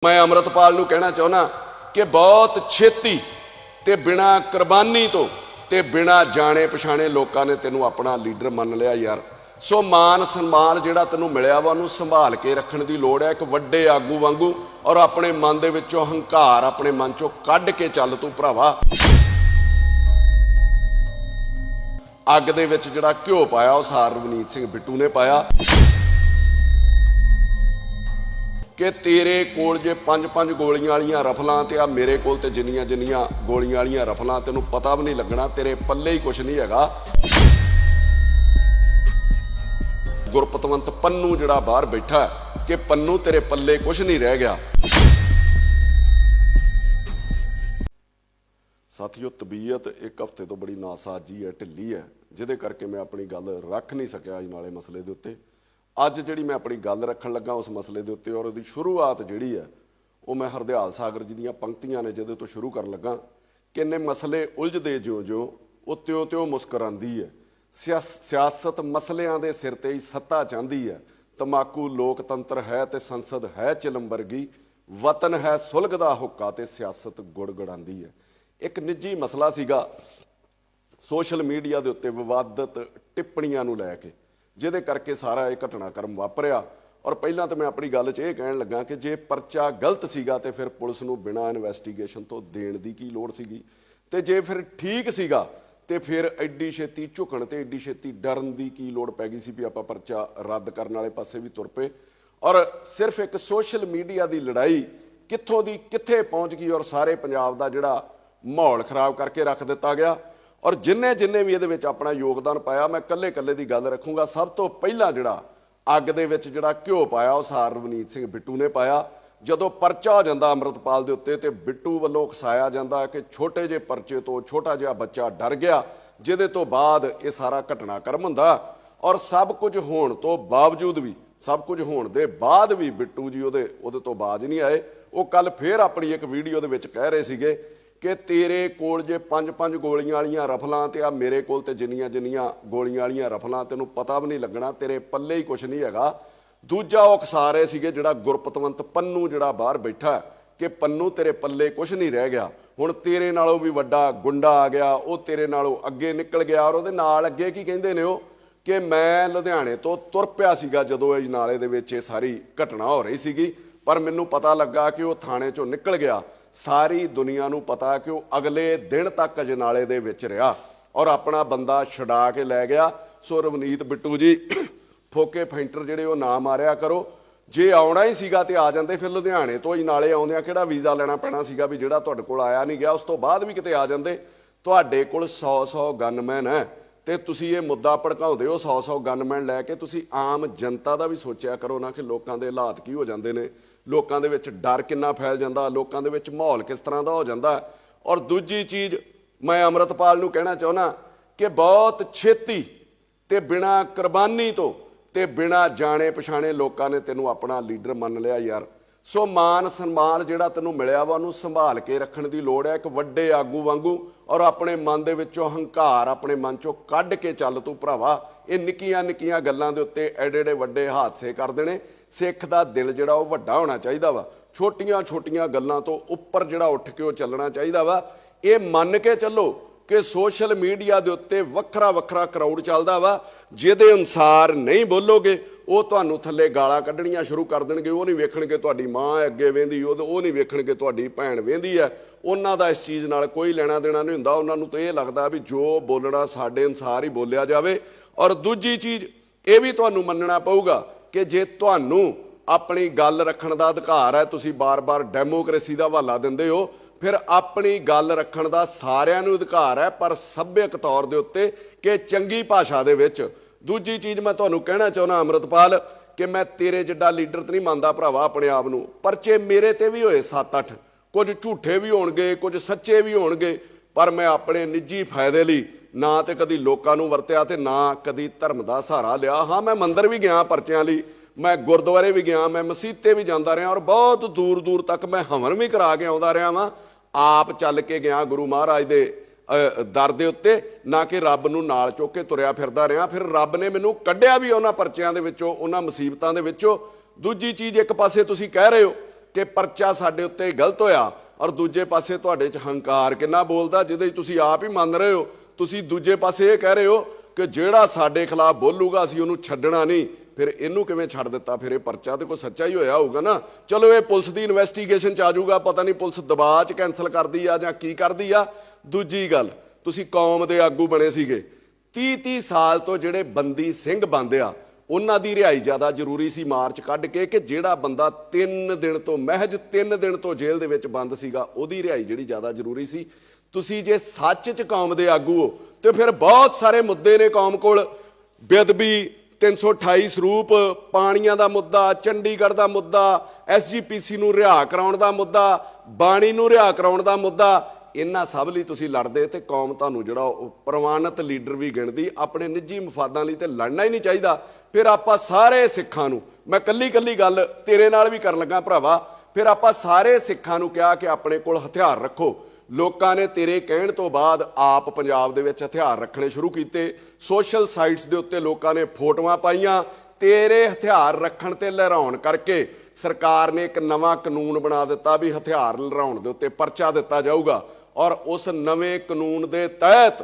मैं अमृतपाल नूं कहना चाहुंदा कि बहुत छेती ते बिना कुर्बानी तो ते बिना जाने पछाणे लोगों ने तेनों अपना लीडर मन लिया यार। सो मान सन्मान जिहड़ा तैनूं मिलिया वा उहनूं संभाल के रखण दी लोड़ है। एक वड्डे आगू वांगू और अपने मन दे विचों हंकार अपने मन चों कढ के चल तूं भरावा। अग दे विच जिहड़ा घिओ पाया उह सार रवनीत सिंह बिट्टू ने पाया कि तेरे कोल जे 5-5 गोलियां वालियां रफलां ते आ मेरे कोल ते जिन्नियां जिन्नियां गोलियां वालियां रफलां तैनूं पता भी नहीं लगना, तेरे पल्ले ही कुछ नहीं हैगा। गुरपतवंत पन्नू जिहड़ा बाहर बैठा कि पन्नू तेरे पल्ले कुछ नहीं रह गया। साथियों, तबीयत एक हफ्ते तो बड़ी नासाजी है, ढिली है, जिहदे करके मैं अपनी गल रख नहीं सकिया अज नाले मसले दे उत्ते। अज जिहड़ी मैं अपनी गल रखण लगा उस मसले दे उत्ते और उहदी शुरुआत जिहड़ी है वो मैं हरदयाल सागर जी दीयां पंक्तियां ने जिहदे तो शुरू करन लगा कि इन्ने मसले उलझदे ज्यों-ज्यों वो त्यों-त्यों मुस्करांदी है। सियासत मसलियां दे सिर ते ही सत्ता चाहती है। तंबाकू लोकतंत्र है ते संसद है चिलम वर्गी, वतन है सुलगदा हुक्का ते सियासत गुड़गड़ांदी है। एक निजी मसला सीगा सोशल मीडिया दे उत्ते विवादित टिप्पणियां नूं लै के, जिहदे करके सारा ये घटनाक्रम वापरिया। और पहलां तो मैं अपनी गल 'च ये कहण लगा कि जे परचा गलत सीगा ते फिर पुलिस नूं बिना इन्वैसटीगेशन तो देण दी की लोड़ सीगी, ते जे फिर ठीक सीगा ते फिर एड्डी छेती झुकण ते एड्डी छेती डरन दी की लोड़ पै गई सी भी आपां परचा रद्द करन वाले पासे भी तुर पे। और सिर्फ एक सोशल मीडिया की लड़ाई कित्थों दी कित्थे पहुँच गई और सारे पंजाब दा जिहड़ा माहौल खराब करके रख दिता गया। और जिन्ने जिन्ने भी ये अपना योगदान पाया मैं कल्ले कल्ले की गल रखूँगा। सब तो पहला जिहड़ा अग दे विच जिहड़ा घिओ पाया वो सार रवनीत सिंह बिट्टू ने पाया। जदों परचा हो जांदा अमृतपाल दे उत्ते ते बिट्टू वल्लों उकसाया जांदा कि छोटे जे परचे तो छोटा जिहा बच्चा डर गया, जिहदे तो बाद ये सारा घटनाक्रम हुंदा। और सब कुछ होण तो बावजूद भी, सब कुछ होण दे बाद भी बिट्टू जी उहदे तो बाज नहीं आए। वो कल फिर अपनी एक वीडियो दे विच कह रहे सीगे कि तेरे कोल जे 5-5 गोलियां वालियां रफलां ते आ मेरे कोल ते जिन्नियां जिन्नियां गोलियां वालियां रफलां तैनूं पता भी नहीं लगना, तेरे पल्ले ही कुछ नहीं हैगा। दूजा वो उकसा रहे सीगे जिहड़ा गुरपतवंत पन्नू जिहड़ा बाहर बैठा कि पन्नू तेरे पल्ले कुछ नहीं रह गया, हुण तेरे नालों भी वड्डा गुंडा आ गया, वो तेरे नालों अगे निकल गया। और उहदे नाल अगे की कहिंदे ने कि मैं लुधियाणे तो तुर पिया सीगा जदों इस नाले दे विच ये सारी घटना हो रही सीगी, पर मैनूं पता लगा कि वो थाणे चों निकल गया। सारी दुनिया नूं पता कि वो अगले दिन तक अजनाले दे विच रहा और अपना बंदा छड़ा के लै गया। सो रवनीत बिट्टू जी फोके फैंटर जिहड़े वो ना मारिया करो। जे आउणा ही सीगा ते आ जांदे, फिर लुधियाणे तो अजनाले आउंदिआं किहड़ा वीज़ा लैणा पैना सीगा भी जिहड़ा तुहाडे कोल आया नहीं गया, उस तो बाद भी किते आ जांदे। तुहाडे कोल 100-100 गनमैन है ते तुसीं ये मुद्दा भड़काउंदे हो 100-100 गनमैन लैके। तुसीं आम जनता दा भी सोचिया करो ना कि लोकां दे हालात की हो जांदे ने, लोकां दे विच डर किन्ना फैल जांदा, लोकां दे विच माहौल किस तरह दा हो जांदा। और दूजी चीज़ मैं अमृतपाल नूं कहना चाहुंदा कि बहुत छेती ते बिना कुर्बानी तो ते बिना जाने पछाणे लोगों ने तेनों अपना लीडर मन लिया यार। सो मान सन्मान जिहड़ा तैनूं मिलिया वा उहनूं संभाल के रखण दी लोड़ है। एक वड्डे आगू वांगू और अपने मन दे विचों हंकार अपने मन चों कढ के चल तूं भरावा। ये निक्कियां निक्कियां गल्लां दे उत्ते एडे एडे वड्डे हादसे करदे ने। सिख दा दिल जिहड़ा वो वड्डा होना चाहिदा वा, छोटियां छोटियां गल्लां तो उप्पर जिहड़ा उठ के वो चलना चाहिदा वा। ये मन के चलो कि सोशल मीडिया दे उत्ते वखरा वखरा क्राउड चलदा वा, जिहदे अनुसार नहीं बोलोगे वो तुहानूं थल्ले गालां कढणीਆਂ शुरू कर देणगे। वो नहीं वेखणगे तुहाडी मां अगे वेंदी, वो नहीं वेखणगे तुहाडी भैण वेंदी है। उन्हां दा इस चीज़ नाल कोई लेना देना नहीं हुंदा। उन्हां नूं तो ये लगदा भी जो बोलना साडे अनुसार ही बोलिया जावे। और दूजी चीज़ ये भी तुहानूं मन्नना पऊगा कि जे तुहानूं अपनी गल रखण दा अधिकार है, तुसीं बार-बार डेमोक्रेसी दा हवाला दिंदे हो, फिर अपनी गल रखण दा सारिआं नूं अधिकार है, पर सभ्यक तौर दे उत्ते कि चंगी भाषा दे विच। दूजी चीज़ मैं तुहानूं कहना चाहुंदा अमृतपाल कि मैं तेरे जिड्डा लीडर तो नहीं मानदा भरावा अपने आप नूं। परचे मेरे ते भी होए 7-8, कुछ झूठे भी होणगे कुछ सच्चे भी होणगे, पर मैं अपने निजी फायदे लई ना तो कदी लोकां नूं वरतिया ते ना कदी धर्म दा सहारा लिया। हाँ, मैं मंदिर भी गया परचिਆਂ लई, मैं गुरुद्वारे भी गया, मैं मसीते भी जांदा रहा और बहुत दूर दूर तक मैं हवन भी करा के आउंदा रहा वां। आप चल के गया गुरु महाराज दे दर दे उत्ते, ना कि रब नूं नाल चुक के तुरिया फिरदा रहा। फिर रब ने मैनूं कढिया भी उन्हां परचिਆਂ दे विचों, उन्हां मुसीबतां दे विचों। दूजी चीज़ एक पासे तुसीं कह रहे हो ਕਿ ਪਰਚਾ ਸਾਡੇ ਉੱਤੇ ਗਲਤ ਹੋਇਆ, ਔਰ ਦੂਜੇ ਪਾਸੇ ਤੁਹਾਡੇ 'ਚ ਹੰਕਾਰ ਕਿੰਨਾ ਬੋਲਦਾ, ਜਿਹਦੇ 'ਚ ਤੁਸੀਂ ਆਪ ਹੀ ਮੰਨ ਰਹੇ ਹੋ। ਤੁਸੀਂ ਦੂਜੇ ਪਾਸੇ ਇਹ ਕਹਿ ਰਹੇ ਹੋ ਕਿ ਜਿਹੜਾ ਸਾਡੇ ਖਿਲਾਫ ਬੋਲੂਗਾ ਅਸੀਂ ਉਹਨੂੰ ਛੱਡਣਾ ਨਹੀਂ। ਫਿਰ ਇਹਨੂੰ ਕਿਵੇਂ ਛੱਡ ਦਿੱਤਾ? ਫਿਰ ਇਹ ਪਰਚਾ ਤੇ ਕੋਈ ਸੱਚਾ ਹੀ ਹੋਇਆ ਹੋਊਗਾ ਨਾ। ਚਲੋ ਇਹ ਪੁਲਿਸ ਦੀ ਇਨਵੈਸਟੀਗੇਸ਼ਨ 'ਚ ਆ ਜਾਊਗਾ, ਪਤਾ ਨਹੀਂ ਪੁਲਿਸ ਦਬਾਅ 'ਚ ਕੈਂਸਲ ਕਰਦੀ ਆ ਜਾਂ ਕੀ ਕਰਦੀ ਆ। ਦੂਜੀ ਗੱਲ, ਤੁਸੀਂ ਕੌਮ ਦੇ ਆਗੂ ਬਣੇ ਸੀਗੇ, 30-30 ਸਾਲ ਤੋਂ ਜਿਹੜੇ ਬੰਦੀ ਸਿੰਘ ਬੰਦ ਆ ਉਹਨਾਂ ਦੀ ਰਿਹਾਈ ਜ਼ਿਆਦਾ ਜ਼ਰੂਰੀ ਸੀ ਮਾਰਚ ਕੱਢ ਕੇ, ਕਿ ਜਿਹੜਾ ਬੰਦਾ 3 ਦਿਨ ਤੋਂ ਮਹਿਜ 3 ਦਿਨ ਤੋਂ ਜੇਲ੍ਹ ਦੇ ਵਿੱਚ ਬੰਦ ਸੀਗਾ ਉਹਦੀ ਰਿਹਾਈ ਜਿਹੜੀ ਜ਼ਿਆਦਾ ਜ਼ਰੂਰੀ ਸੀ। ਤੁਸੀਂ ਜੇ ਸੱਚ 'ਚ ਕੌਮ ਦੇ ਆਗੂ ਹੋ ਤੇ ਫਿਰ ਬਹੁਤ ਸਾਰੇ ਮੁੱਦੇ ਨੇ ਕੌਮ ਕੋਲ, ਬੇਅਦਬੀ, 328 ਸਰੂਪ, ਪਾਣੀਆਂ ਦਾ ਮੁੱਦਾ, ਚੰਡੀਗੜ੍ਹ ਦਾ ਮੁੱਦਾ, SGPC ਨੂੰ ਰਿਹਾ ਕਰਾਉਣ ਦਾ ਮੁੱਦਾ, ਬਾਣੀ ਨੂੰ ਰਿਹਾ ਕਰਾਉਣ ਦਾ ਮੁੱਦਾ। ਇਹਨਾਂ ਸਭ ਲਈ ਤੁਸੀਂ ਲੜਦੇ ਤੇ ਕੌਮ ਤੁਹਾਨੂੰ ਜਿਹੜਾ ਉਹ ਪ੍ਰਵਾਨਿਤ ਲੀਡਰ ਵੀ ਗਿਣਦੀ। ਆਪਣੇ ਨਿੱਜੀ ਮਫਾਦਾਂ ਲਈ ਤੇ ਲੜਨਾ ਹੀ ਨਹੀਂ ਚਾਹੀਦਾ। ਫਿਰ ਆਪਾਂ ਸਾਰੇ ਸਿੱਖਾਂ ਨੂੰ, ਮੈਂ ਕੱਲੀ ਗੱਲ ਤੇਰੇ ਨਾਲ ਵੀ ਕਰਨ ਲੱਗਾ ਭਰਾਵਾ, ਫਿਰ ਆਪਾਂ ਸਾਰੇ ਸਿੱਖਾਂ ਨੂੰ ਕਿਹਾ ਕਿ ਆਪਣੇ ਕੋਲ ਹਥਿਆਰ ਰੱਖੋ। ਲੋਕਾਂ ਨੇ ਤੇਰੇ ਕਹਿਣ ਤੋਂ ਬਾਅਦ ਆਪ ਪੰਜਾਬ ਦੇ ਵਿੱਚ ਹਥਿਆਰ ਰੱਖਣੇ ਸ਼ੁਰੂ ਕੀਤੇ। ਸੋਸ਼ਲ ਸਾਈਟਸ ਦੇ ਉੱਤੇ ਲੋਕਾਂ ਨੇ ਫੋਟੋਆਂ ਪਾਈਆਂ। ਤੇਰੇ ਹਥਿਆਰ ਰੱਖਣ ਤੇ ਲਹਿਰਾਉਣ ਕਰਕੇ ਸਰਕਾਰ ਨੇ ਇੱਕ ਨਵਾਂ ਕਾਨੂੰਨ ਬਣਾ ਦਿੱਤਾ ਵੀ ਹਥਿਆਰ ਲਹਿਰਾਉਣ ਦੇ ਉੱਤੇ ਪਰਚਾ ਦਿੱਤਾ ਜਾਊਗਾ, ਔਰ ਉਸ ਨਵੇਂ ਕਾਨੂੰਨ ਦੇ ਤਹਿਤ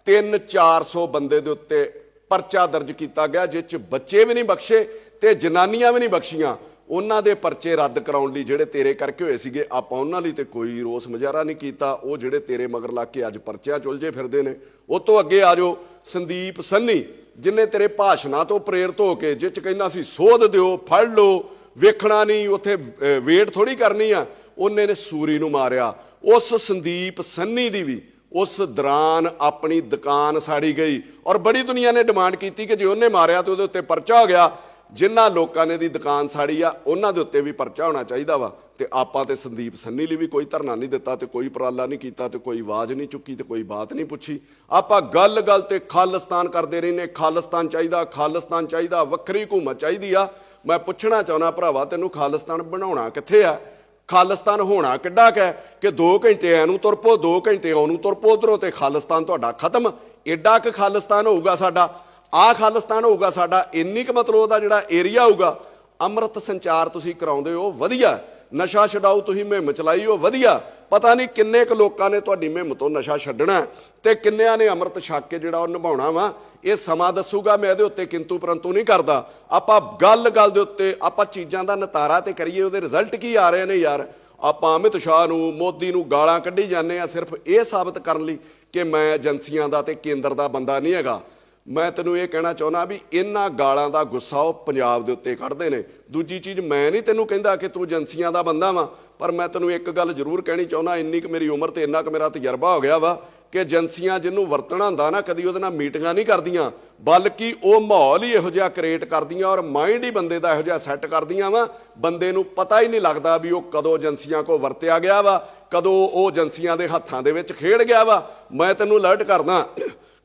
300-400 ਬੰਦੇ ਦੇ ਉੱਤੇ ਪਰਚਾ ਦਰਜ ਕੀਤਾ ਗਿਆ, ਜਿਸ 'ਚ ਬੱਚੇ ਵੀ ਨਹੀਂ ਬਖਸ਼ੇ ਤੇ ਜਨਾਨੀਆਂ ਵੀ ਨਹੀਂ ਬਖਸ਼ੀਆਂ। ਉਹਨਾਂ ਦੇ ਪਰਚੇ ਰੱਦ ਕਰਾਉਣ ਲਈ ਜਿਹੜੇ ਤੇਰੇ ਕਰਕੇ ਹੋਏ ਸੀਗੇ, ਆਪਾਂ ਉਹਨਾਂ ਲਈ ਤੇ ਕੋਈ ਰੋਸ ਮੁਜ਼ਾਹਰਾ ਨਹੀਂ ਕੀਤਾ। ਉਹ ਜਿਹੜੇ ਤੇਰੇ ਮਗਰ ਲੱਗ ਕੇ ਅੱਜ ਪਰਚਿਆਂ ਚੁਲਝੇ ਫਿਰਦੇ ਨੇ। ਉਹ ਤੋਂ ਅੱਗੇ ਆ ਜਾਓ ਸੰਦੀਪ ਸੰਨੀ, ਜਿਨੇ ਤੇਰੇ ਭਾਸ਼ਣਾਂ ਤੋਂ ਪ੍ਰੇਰਿਤ ਹੋ ਕੇ, ਜਿਸ 'ਚ ਕਹਿੰਦਾ ਸੀ ਸੋਧ ਦਿਓ, ਫੜ ਲਓ, ਵੇਖਣਾ ਨਹੀਂ, ਉੱਥੇ ਵੇਟ ਥੋੜੀ ਕਰਨੀ ਆ, ਉਹਨੇ ਨੇ ਸੂਰੀ ਨੂੰ ਮਾਰਿਆ। ਉਸ ਸੰਦੀਪ ਸੰਨੀ ਦੀ ਵੀ ਉਸ ਦੌਰਾਨ ਆਪਣੀ ਦੁਕਾਨ ਸਾੜੀ ਗਈ, ਔਰ ਬੜੀ ਦੁਨੀਆ ਨੇ ਡਿਮਾਂਡ ਕੀਤੀ ਕਿ ਜੇ ਉਹਨੇ ਮਾਰਿਆ ਤੇ ਉਹਦੇ ਉੱਤੇ ਪਰਚਾ ਹੋ ਗਿਆ। ਜਿਨ੍ਹਾਂ ਲੋਕਾਂ ਨੇ ਦੀ ਦੁਕਾਨ ਸਾੜੀ ਆ ਉਹਨਾਂ ਦੇ ਉੱਤੇ ਵੀ ਪਰਚਾ ਹੋਣਾ ਚਾਹੀਦਾ ਵਾ। ਤੇ ਆਪਾਂ ਤੇ ਸੰਦੀਪ ਸੰਨੀ ਲਈ ਵੀ ਕੋਈ ਧਰਨਾ ਨਹੀਂ ਦਿੱਤਾ ਤੇ ਕੋਈ ਉਪਰਾਲਾ ਨਹੀਂ ਕੀਤਾ ਤੇ ਕੋਈ ਆਵਾਜ਼ ਨਹੀਂ ਚੁੱਕੀ ਤੇ ਕੋਈ ਬਾਤ ਨਹੀਂ ਪੁੱਛੀ। ਆਪਾਂ ਗੱਲ ਤੇ ਖਾਲਿਸਤਾਨ ਕਰਦੇ ਰਹਿੰਦੇ, ਖਾਲਿਸਤਾਨ ਚਾਹੀਦਾ, ਖਾਲਿਸਤਾਨ ਚਾਹੀਦਾ, ਵੱਖਰੀ ਹਕੂਮਤ ਚਾਹੀਦੀ ਆ। ਮੈਂ ਪੁੱਛਣਾ ਚਾਹੁੰਦਾ ਭਰਾਵਾ, ਤੈਨੂੰ ਖਾਲਿਸਤਾਨ ਬਣਾਉਣਾ ਕਿੱਥੇ ਆ? ਖਾਲਿਸਤਾਨ ਹੋਣਾ ਕਿੱਡਾ ਕੁ ਕਿ 2 ਘੰਟੇ ਐਨੂੰ ਤੁਰ ਪੋ, 2 ਘੰਟੇ ਉਹਨੂੰ ਤੁਰ ਪੋ ਉੱਧਰੋਂ, ਤੇ ਖਾਲਿਸਤਾਨ ਤੁਹਾਡਾ ਖਤਮ। ਏਡਾ ਕੁ ਖਾਲਿਸਤਾਨ ਹੋਊਗਾ ਸਾਡਾ, ਆਹ ਖਾਲਿਸਤਾਨ ਹੋਊਗਾ ਸਾਡਾ, ਇੰਨੀ ਕੁ ਮਤਲਬ ਉਹਦਾ ਜਿਹੜਾ ਏਰੀਆ ਹੋਊਗਾ। ਅੰਮ੍ਰਿਤ ਸੰਚਾਰ ਤੁਸੀਂ ਕਰਾਉਂਦੇ ਹੋ, ਵਧੀਆ। ਨਸ਼ਾ ਛਡਾਓ ਤੁਸੀਂ ਮੁਹਿੰਮ ਚਲਾਈ ਹੋ, ਵਧੀਆ। ਪਤਾ ਨਹੀਂ ਕਿੰਨੇ ਕੁ ਲੋਕਾਂ ਨੇ ਤੁਹਾਡੀ ਮੁਹਿੰਮ ਤੋਂ ਨਸ਼ਾ ਛੱਡਣਾ ਤੇ ਕਿੰਨਿਆਂ ਨੇ ਅੰਮ੍ਰਿਤ ਛਕ ਕੇ ਜਿਹੜਾ ਉਹ ਨਿਭਾਉਣਾ ਵਾ, ਇਹ ਸਮਾਂ ਦੱਸੂਗਾ। ਮੈਂ ਇਹਦੇ ਉੱਤੇ ਕਿੰਤੂ ਪਰੰਤੂ ਨਹੀਂ ਕਰਦਾ। ਆਪਾਂ ਗੱਲ ਦੇ ਉੱਤੇ ਆਪਾਂ ਚੀਜ਼ਾਂ ਦਾ ਨਿਤਾਰਾ ਤੇ ਕਰੀਏ, ਉਹਦੇ ਰਿਜ਼ਲਟ ਕੀ ਆ ਰਹੇ ਨੇ ਯਾਰ। ਆਪਾਂ ਅਮਿਤ ਸ਼ਾਹ ਨੂੰ, ਮੋਦੀ ਨੂੰ ਗਾਲਾਂ ਕੱਢੀ ਜਾਂਦੇ ਆ ਸਿਰਫ ਇਹ ਸਾਬਤ ਕਰਨ ਲਈ ਕਿ ਮੈਂ ਏਜੰਸੀਆਂ ਦਾ ਤੇ ਕੇਂਦਰ ਦਾ ਬੰਦਾ ਨਹੀਂ ਹੈਗਾ। ਮੈਂ ਤੈਨੂੰ ਇਹ ਕਹਿਣਾ ਚਾਹੁੰਦਾ ਵੀ ਇਹਨਾਂ ਗਾਲਾਂ ਦਾ ਗੁੱਸਾ ਉਹ ਪੰਜਾਬ ਦੇ ਉੱਤੇ ਕੱਢਦੇ ਨੇ। ਦੂਜੀ ਚੀਜ਼, ਮੈਂ ਨਹੀਂ ਤੈਨੂੰ ਕਹਿੰਦਾ ਕਿ ਤੂੰ ਏਜੰਸੀਆਂ ਦਾ ਬੰਦਾ ਵਾ, ਪਰ ਮੈਂ ਤੈਨੂੰ ਇੱਕ ਗੱਲ ਜ਼ਰੂਰ ਕਹਿਣੀ ਚਾਹੁੰਦਾ। ਇੰਨੀ ਕੁ ਮੇਰੀ ਉਮਰ ਤੇ ਇੰਨਾ ਕੁ ਮੇਰਾ ਤਜਰਬਾ ਹੋ ਗਿਆ ਵਾ ਕਿ ਏਜੰਸੀਆਂ ਜਿਹਨੂੰ ਵਰਤਣਾ ਹੁੰਦਾ ਨਾ, ਕਦੀ ਉਹਦੇ ਨਾਲ ਮੀਟਿੰਗਾਂ ਨਹੀਂ ਕਰਦੀਆਂ, ਬਲਕਿ ਉਹ ਮਾਹੌਲ ਹੀ ਇਹੋ ਜਿਹਾ ਕ੍ਰੀਏਟ ਕਰਦੀਆਂ ਔਰ ਮਾਈਂਡ ਹੀ ਬੰਦੇ ਦਾ ਇਹੋ ਜਿਹਾ ਸੈੱਟ ਕਰਦੀਆਂ ਵਾ, ਬੰਦੇ ਨੂੰ ਪਤਾ ਹੀ ਨਹੀਂ ਲੱਗਦਾ ਵੀ ਉਹ ਕਦੋਂ ਏਜੰਸੀਆਂ ਕੋਲ ਵਰਤਿਆ ਗਿਆ ਵਾ, ਕਦੋਂ ਉਹ ਏਜੰਸੀਆਂ ਦੇ ਹੱਥਾਂ ਦੇ ਵਿੱਚ ਖੇਡ ਗਿਆ ਵਾ। ਮੈਂ ਤੈਨੂੰ ਅਲਰਟ ਕਰਦਾ